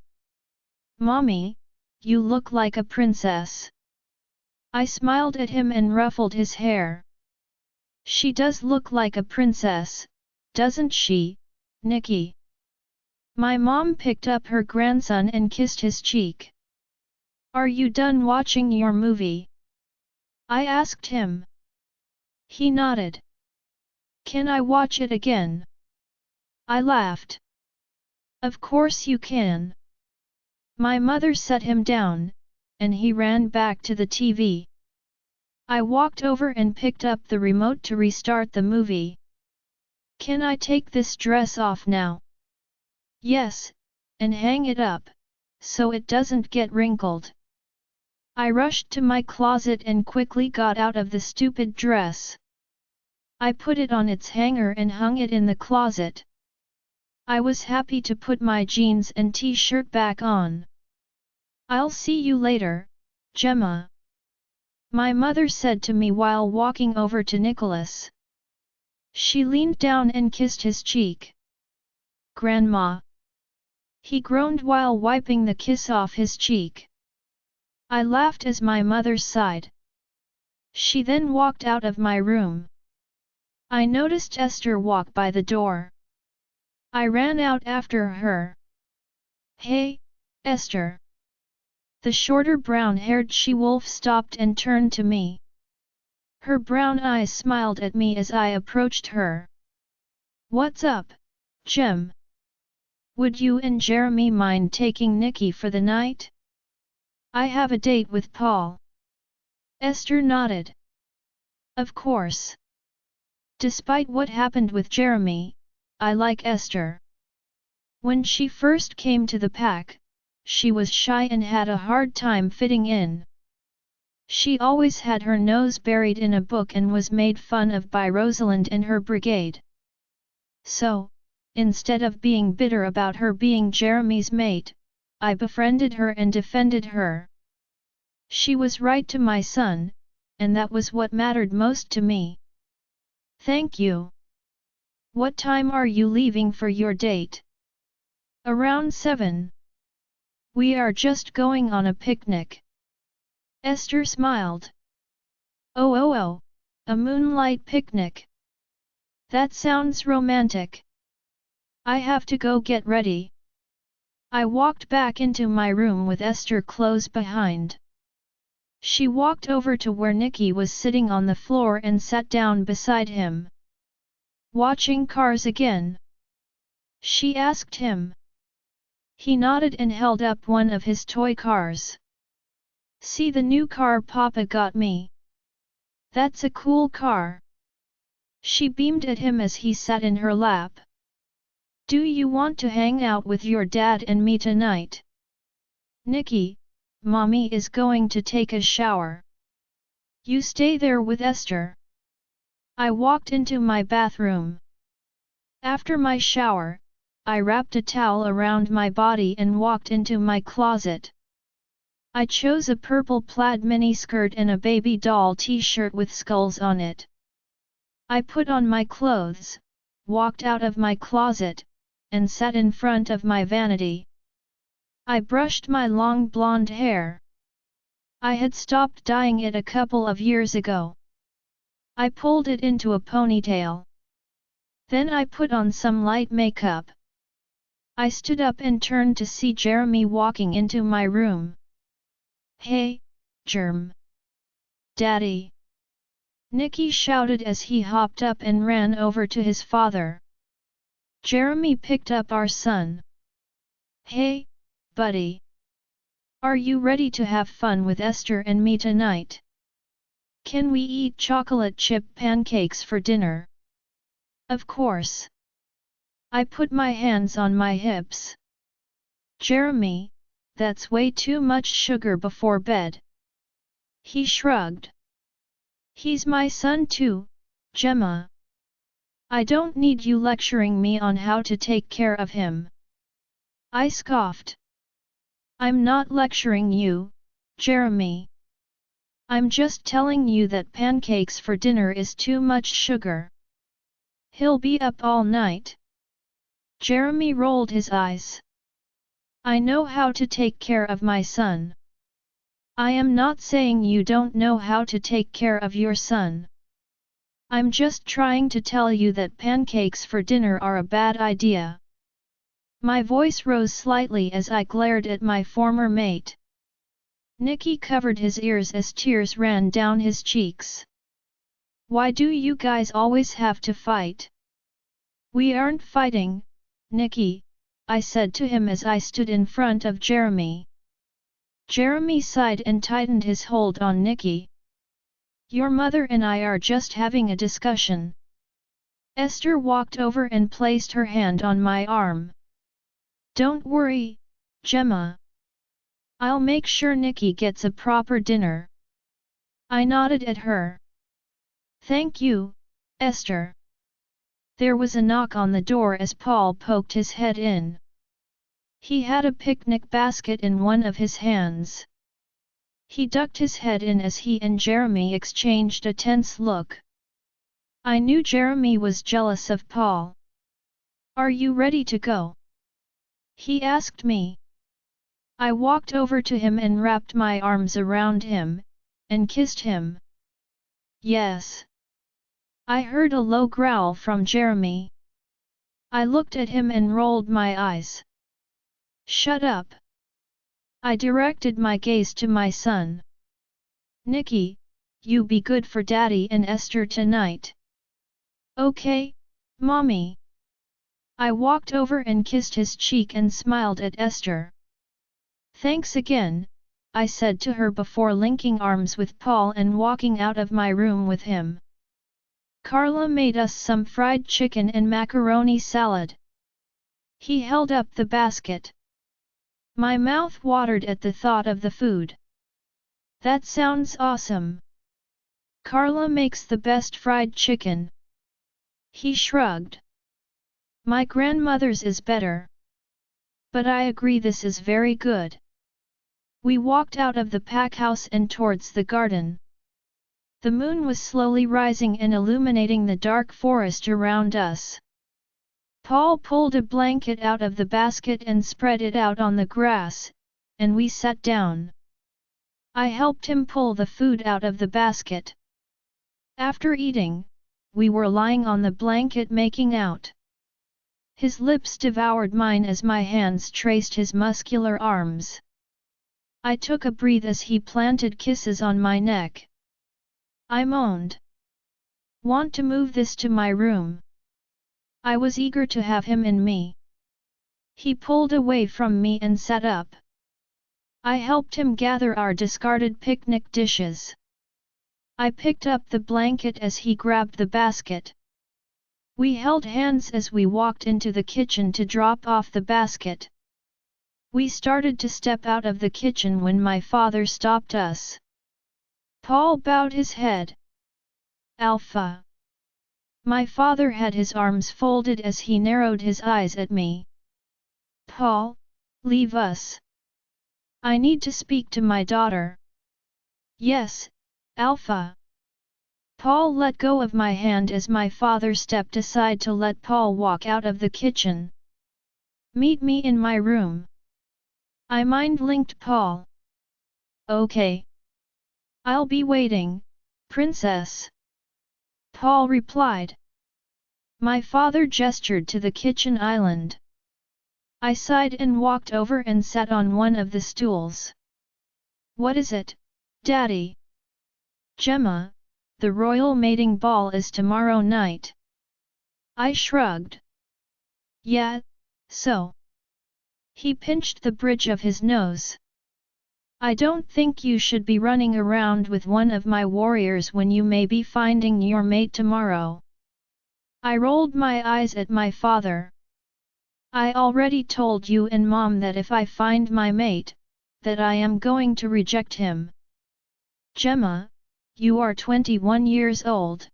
Speaker 1: Mommy, you look like a princess. I smiled at him and ruffled his hair. She does look like a princess, doesn't she, Nikki? My mom picked up her grandson and kissed his cheek. Are you done watching your movie? I asked him. He nodded. Can I watch it again? I laughed. Of course you can. My mother set him down, and he ran back to the TV. I walked over and picked up the remote to restart the movie. Can I take this dress off now? Yes, and hang it up, so it doesn't get wrinkled. I rushed to my closet and quickly got out of the stupid dress. I put it on its hanger and hung it in the closet. I was happy to put my jeans and t-shirt back on. I'll see you later, Gemma. My mother said to me while walking over to Nicholas. She leaned down and kissed his cheek. Grandma. He groaned while wiping the kiss off his cheek. I laughed as my mother sighed. She then walked out of my room. I noticed Esther walk by the door. I ran out after her. Hey, Esther. The shorter brown-haired she-wolf stopped and turned to me. Her brown eyes smiled at me as I approached her. What's up, Gem? Would you and Jeremy mind taking Nikki for the night? I have a date with Paul. Esther nodded. Of course. Despite what happened with Jeremy, I like Esther. When she first came to the pack, she was shy and had a hard time fitting in. She always had her nose buried in a book and was made fun of by Rosalind and her brigade. So, instead of being bitter about her being Jeremy's mate, I befriended her and defended her. She was right to my son, and that was what mattered most to me. Thank you. What time are you leaving for your date? Around 7. We are just going on a picnic. Esther smiled. Oh, a moonlight picnic. That sounds romantic. I have to go get ready. I walked back into my room with Esther close behind. She walked over to where Nikki was sitting on the floor and sat down beside him. Watching cars again? She asked him. He nodded and held up one of his toy cars. See the new car Papa got me? That's a cool car. She beamed at him as he sat in her lap. Do you want to hang out with your dad and me tonight? Nikki, Mommy is going to take a shower. You stay there with Esther. I walked into my bathroom. After my shower, I wrapped a towel around my body and walked into my closet. I chose a purple plaid miniskirt and a baby doll t-shirt with skulls on it. I put on my clothes, walked out of my closet, and sat in front of my vanity. I brushed my long blonde hair. I had stopped dyeing it a couple of years ago. I pulled it into a ponytail. Then I put on some light makeup. I stood up and turned to see Jeremy walking into my room. Hey, Germ. Daddy. Nikki shouted as he hopped up and ran over to his father. Jeremy picked up our son. Hey, buddy. Are you ready to have fun with Esther and me tonight? Can we eat chocolate chip pancakes for dinner? Of course. I put my hands on my hips. Jeremy, that's way too much sugar before bed. He shrugged. He's my son too, Gemma. I don't need you lecturing me on how to take care of him. I scoffed. I'm not lecturing you, Jeremy. I'm just telling you that pancakes for dinner is too much sugar. He'll be up all night. Jeremy rolled his eyes. I know how to take care of my son. I am not saying you don't know how to take care of your son. I'm just trying to tell you that pancakes for dinner are a bad idea. My voice rose slightly as I glared at my former mate. Nikki covered his ears as tears ran down his cheeks. Why do you guys always have to fight? We aren't fighting, Nikki, I said to him as I stood in front of Jeremy. Jeremy sighed and tightened his hold on Nikki. Your mother and I are just having a discussion. Esther walked over and placed her hand on my arm. Don't worry, Gemma. I'll make sure Nikki gets a proper dinner. I nodded at her. Thank you, Esther. There was a knock on the door as Paul poked his head in. He had a picnic basket in one of his hands. He ducked his head in as he and Jeremy exchanged a tense look. I knew Jeremy was jealous of Paul. Are you ready to go? He asked me. I walked over to him and wrapped my arms around him, and kissed him. Yes. I heard a low growl from Jeremy. I looked at him and rolled my eyes. Shut up. I directed my gaze to my son. Nicky, you be good for Daddy and Esther tonight. Okay, Mommy. I walked over and kissed his cheek and smiled at Esther. Thanks again, I said to her before linking arms with Paul and walking out of my room with him. Carla made us some fried chicken and macaroni salad. He held up the basket. My mouth watered at the thought of the food. That sounds awesome. Carla makes the best fried chicken. He shrugged. My grandmother's is better. But I agree this is very good. We walked out of the pack house and towards the garden. The moon was slowly rising and illuminating the dark forest around us. Paul pulled a blanket out of the basket and spread it out on the grass, and we sat down. I helped him pull the food out of the basket. After eating, we were lying on the blanket making out. His lips devoured mine as my hands traced his muscular arms. I took a breath as he planted kisses on my neck. I moaned. Want to move this to my room? I was eager to have him in me. He pulled away from me and sat up. I helped him gather our discarded picnic dishes. I picked up the blanket as he grabbed the basket. We held hands as we walked into the kitchen to drop off the basket. We started to step out of the kitchen when my father stopped us. Paul bowed his head. Alpha. My father had his arms folded as he narrowed his eyes at me. Paul, leave us. I need to speak to my daughter. Yes, Alpha. Paul let go of my hand as my father stepped aside to let Paul walk out of the kitchen. Meet me in my room. I mind-linked Paul. Okay. I'll be waiting, Princess. Paul replied. My father gestured to the kitchen island. I sighed and walked over and sat on one of the stools. What is it, Daddy? Gemma, the royal mating ball is tomorrow night. I shrugged. Yeah, so. He pinched the bridge of his nose. I don't think you should be running around with one of my warriors when you may be finding your mate tomorrow. I rolled my eyes at my father. I already told you and Mom that if I find my mate, that I am going to reject him. Gemma, you are 21 years old.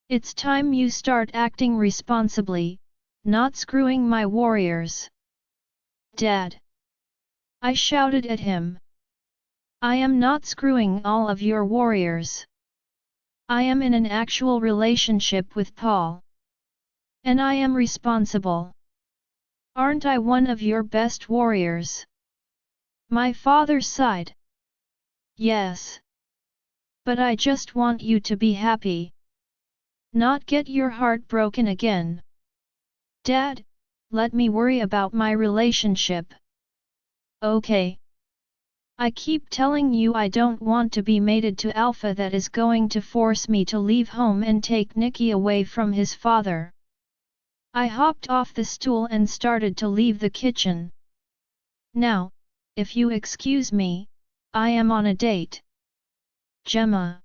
Speaker 1: It's time you start acting responsibly, not screwing my warriors. Dad! I shouted at him. I am not screwing all of your warriors. I am in an actual relationship with Paul. And I am responsible. Aren't I one of your best warriors? My father sighed. Yes. But I just want you to be happy. Not get your heart broken again. Dad, let me worry about my relationship. Okay. I keep telling you I don't want to be mated to Alpha that is going to force me to leave home and take Nicky away from his father. I hopped off the stool and started to leave the kitchen. Now, if you excuse me, I am on a date. Gemma.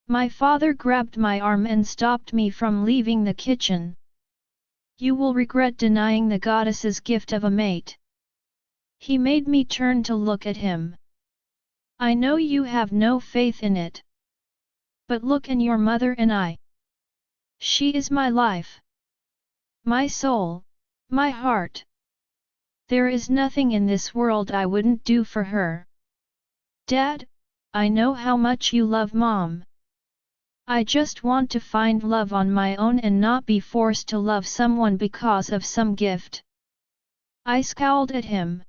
Speaker 1: My father grabbed my arm and stopped me from leaving the kitchen. You will regret denying the goddess's gift of a mate. He made me turn to look at him. I know you have no faith in it. But look in your mother and I. She is my life. My soul, my heart. There is nothing in this world I wouldn't do for her. Dad, I know how much you love Mom. I just want to find love on my own and not be forced to love someone because of some gift. I scowled at him.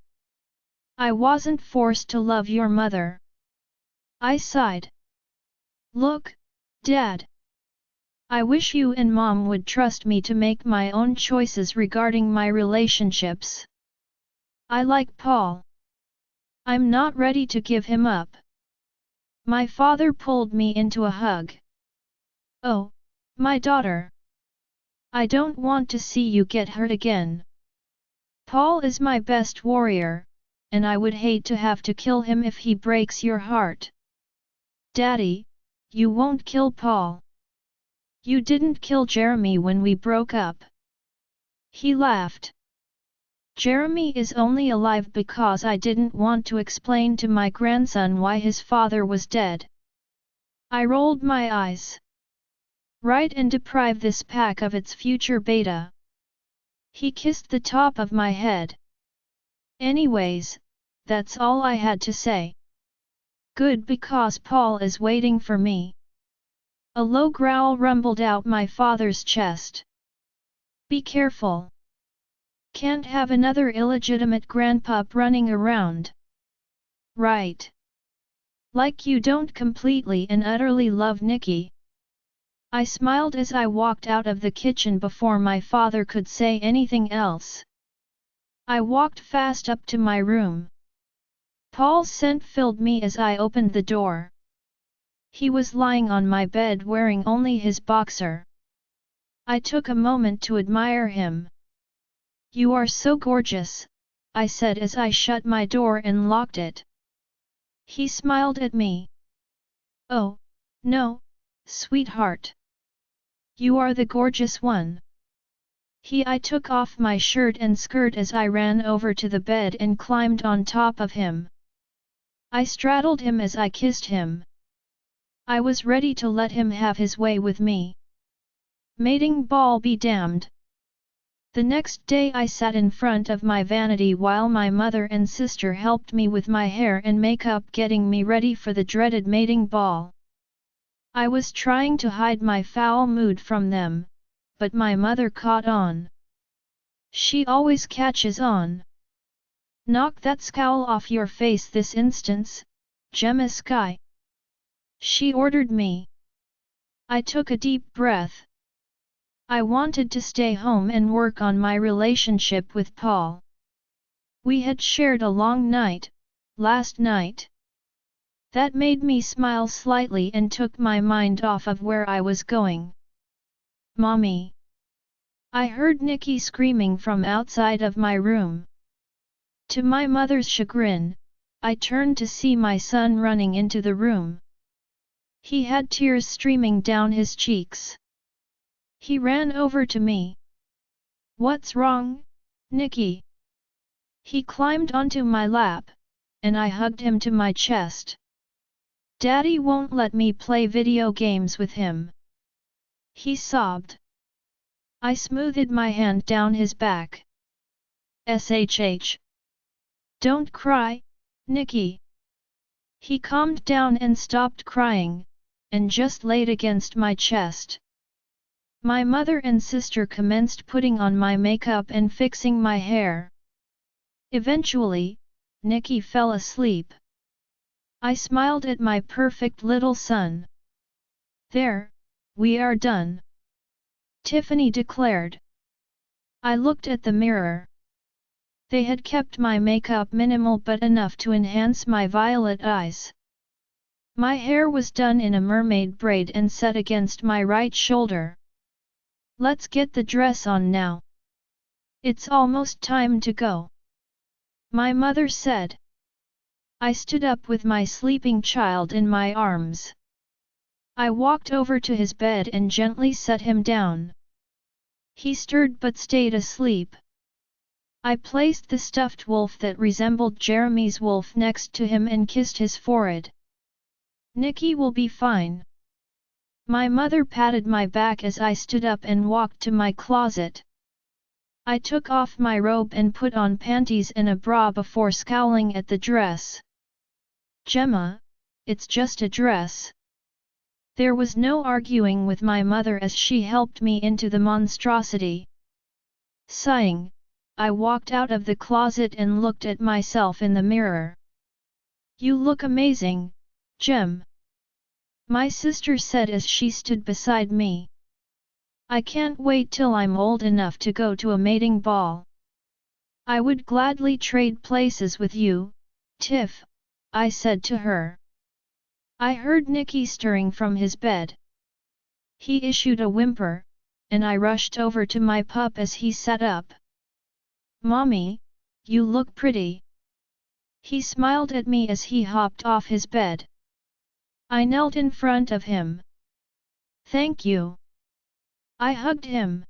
Speaker 1: I wasn't forced to love your mother. I sighed. Look, Dad. I wish you and Mom would trust me to make my own choices regarding my relationships. I like Paul. I'm not ready to give him up. My father pulled me into a hug. Oh, my daughter. I don't want to see you get hurt again. Paul is my best warrior, and I would hate to have to kill him if he breaks your heart. Daddy, you won't kill Paul. You didn't kill Jeremy when we broke up. He laughed. Jeremy is only alive because I didn't want to explain to my grandson why his father was dead. I rolled my eyes. Right, and deprive this pack of its future beta. He kissed the top of my head. Anyways, that's all I had to say. Good, because Paul is waiting for me. A low growl rumbled out my father's chest. Be careful. Can't have another illegitimate grandpup running around. Right. Like you don't completely and utterly love Nikki. I smiled as I walked out of the kitchen before my father could say anything else. I walked fast up to my room. Paul's scent filled me as I opened the door. He was lying on my bed wearing only his boxer. I took a moment to admire him. You are so gorgeous, I said as I shut my door and locked it. He smiled at me. Oh, no, sweetheart. You are the gorgeous one. I took off my shirt and skirt as I ran over to the bed and climbed on top of him. I straddled him as I kissed him. I was ready to let him have his way with me. Mating ball be damned. The next day I sat in front of my vanity while my mother and sister helped me with my hair and makeup, getting me ready for the dreaded mating ball. I was trying to hide my foul mood from them, but my mother caught on. She always catches on. Knock that scowl off your face this instance, Gemma Sky. She ordered me. I took a deep breath. I wanted to stay home and work on my relationship with Paul. We had shared a long night, last night. That made me smile slightly and took my mind off of where I was going. Mommy! I heard Nikki screaming from outside of my room. To my mother's chagrin, I turned to see my son running into the room. He had tears streaming down his cheeks. He ran over to me. What's wrong, Nikki? He climbed onto my lap, and I hugged him to my chest. Daddy won't let me play video games with him. He sobbed. I smoothed my hand down his back. SHH. Don't cry, Nikki. He calmed down and stopped crying, and just laid against my chest. My mother and sister commenced putting on my makeup and fixing my hair. Eventually, Nikki fell asleep. I smiled at my perfect little son. There, we are done, Tiffany declared. I looked at the mirror. They had kept my makeup minimal but enough to enhance my violet eyes. My hair was done in a mermaid braid and set against my right shoulder. Let's get the dress on now. It's almost time to go, my mother said. I stood up with my sleeping child in my arms. I walked over to his bed and gently set him down. He stirred but stayed asleep. I placed the stuffed wolf that resembled Jeremy's wolf next to him and kissed his forehead. Nikki will be fine. My mother patted my back as I stood up and walked to my closet. I took off my robe and put on panties and a bra before scowling at the dress. Gemma, it's just a dress. There was no arguing with my mother as she helped me into the monstrosity. Sighing, I walked out of the closet and looked at myself in the mirror. You look amazing, Gem. My sister said as she stood beside me. I can't wait till I'm old enough to go to a mating ball. I would gladly trade places with you, Tiff, I said to her. I heard Nicky stirring from his bed. He issued a whimper, and I rushed over to my pup as he sat up. Mommy, you look pretty. He smiled at me as he hopped off his bed. I knelt in front of him. Thank you. I hugged him.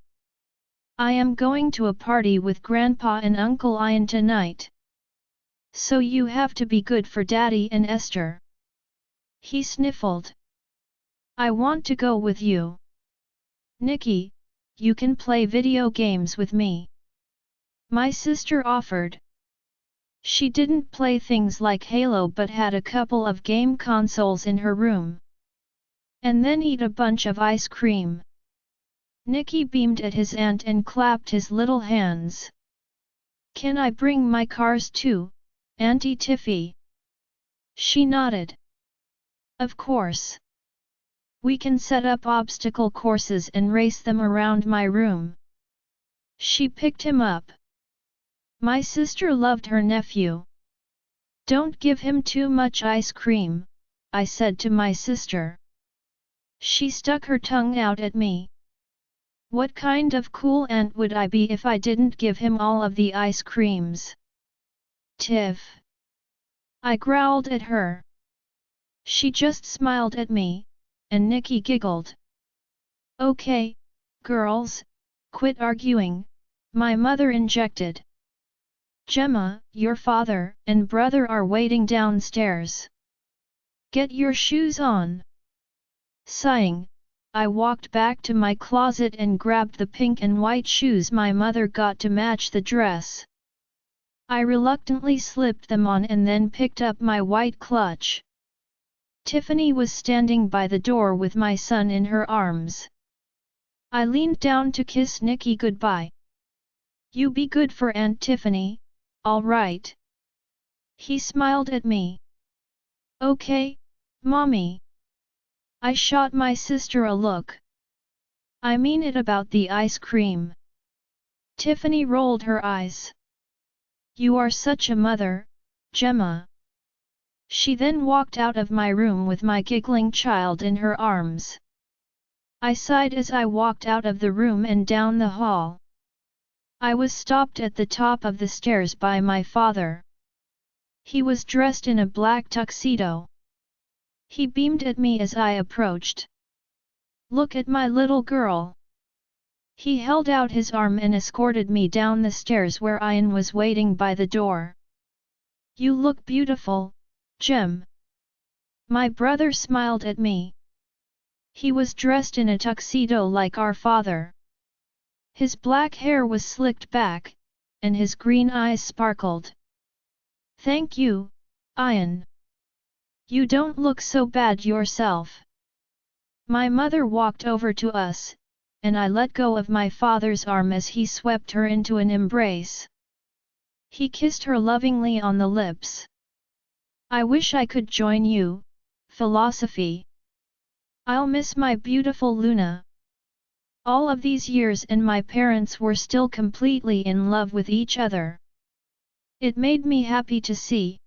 Speaker 1: I am going to a party with Grandpa and Uncle Ian tonight. So you have to be good for Daddy and Esther. He sniffled. I want to go with you. Nicky, you can play video games with me. My sister offered. She didn't play things like Halo but had a couple of game consoles in her room. And then eat a bunch of ice cream. Nicky beamed at his aunt and clapped his little hands. Can I bring my cars too, Auntie Tiffy? She nodded. Of course. We can set up obstacle courses and race them around my room. She picked him up. My sister loved her nephew. Don't give him too much ice cream, I said to my sister. She stuck her tongue out at me. What kind of cool aunt would I be if I didn't give him all of the ice creams? Tiff. I growled at her. She just smiled at me, and Nicky giggled. Okay, girls, quit arguing, my mother injected. Gemma, your father and brother are waiting downstairs. Get your shoes on. Sighing, I walked back to my closet and grabbed the pink and white shoes my mother got to match the dress. I reluctantly slipped them on and then picked up my white clutch. Tiffany was standing by the door with my son in her arms. I leaned down to kiss Nicky goodbye. You be good for Aunt Tiffany, all right? He smiled at me. Okay, Mommy. I shot my sister a look. I mean it about the ice cream. Tiffany rolled her eyes. You are such a mother, Gemma. She then walked out of my room with my giggling child in her arms. I sighed as I walked out of the room and down the hall. I was stopped at the top of the stairs by my father. He was dressed in a black tuxedo. He beamed at me as I approached. Look at my little girl. He held out his arm and escorted me down the stairs where Ian was waiting by the door. You look beautiful, Gem. My brother smiled at me. He was dressed in a tuxedo like our father. His black hair was slicked back, and his green eyes sparkled. Thank you, Ian. You don't look so bad yourself. My mother walked over to us, and I let go of my father's arm as he swept her into an embrace. He kissed her lovingly on the lips. I wish I could join you, philosophy. I'll miss my beautiful Luna. All of these years and my parents were still completely in love with each other. It made me happy to see.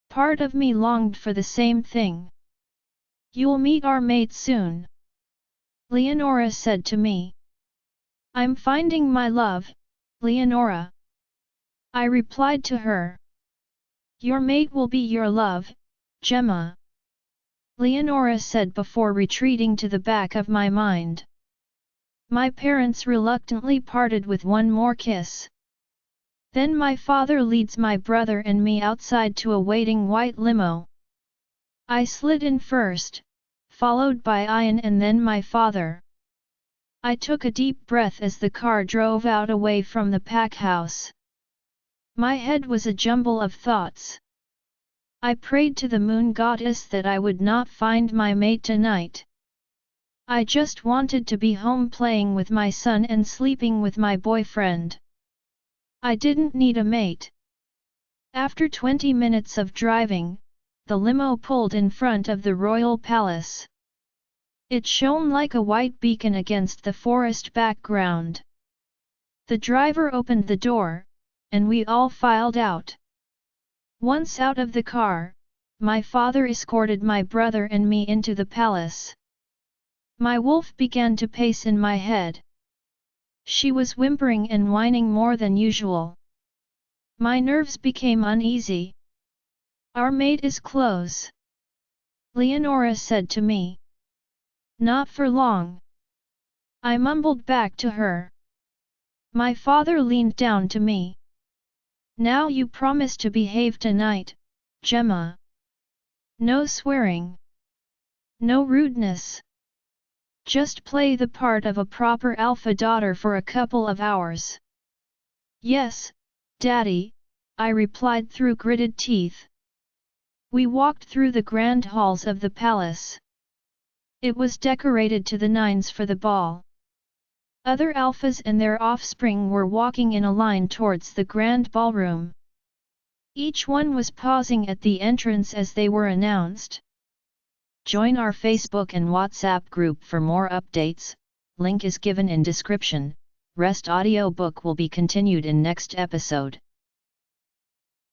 Speaker 1: Part of me longed for the same thing. You'll meet our mate soon, Leonora said to me. I'm finding my love, Leonora. I replied to her. Your mate will be your love, Gemma, Leonora said before retreating to the back of my mind. My parents reluctantly parted with one more kiss. Then my father leads my brother and me outside to a waiting white limo. I slid in first, followed by Ian and then my father. I took a deep breath as the car drove out away from the pack house. My head was a jumble of thoughts. I prayed to the moon goddess that I would not find my mate tonight. I just wanted to be home playing with my son and sleeping with my boyfriend. I didn't need a mate. After 20 minutes of driving, the limo pulled in front of the royal palace. It shone like a white beacon against the forest background. The driver opened the door, and we all filed out. Once out of the car, my father escorted my brother and me into the palace. My wolf began to pace in my head. She was whimpering and whining more than usual. My nerves became uneasy. Our mate is close, Leonora said to me. Not for long. I mumbled back to her. My father leaned down to me. Now you promise to behave tonight, Gemma. No swearing. No rudeness. Just play the part of a proper alpha daughter for a couple of hours. Yes, Daddy, I replied through gritted teeth. We walked through the grand halls of the palace. It was decorated to the nines for the ball. Other alphas and their offspring were walking in a line towards the grand ballroom. Each one was pausing at the entrance as they were announced. Join our Facebook and WhatsApp group for more updates, link is given in description. Rest audiobook will be continued in next episode.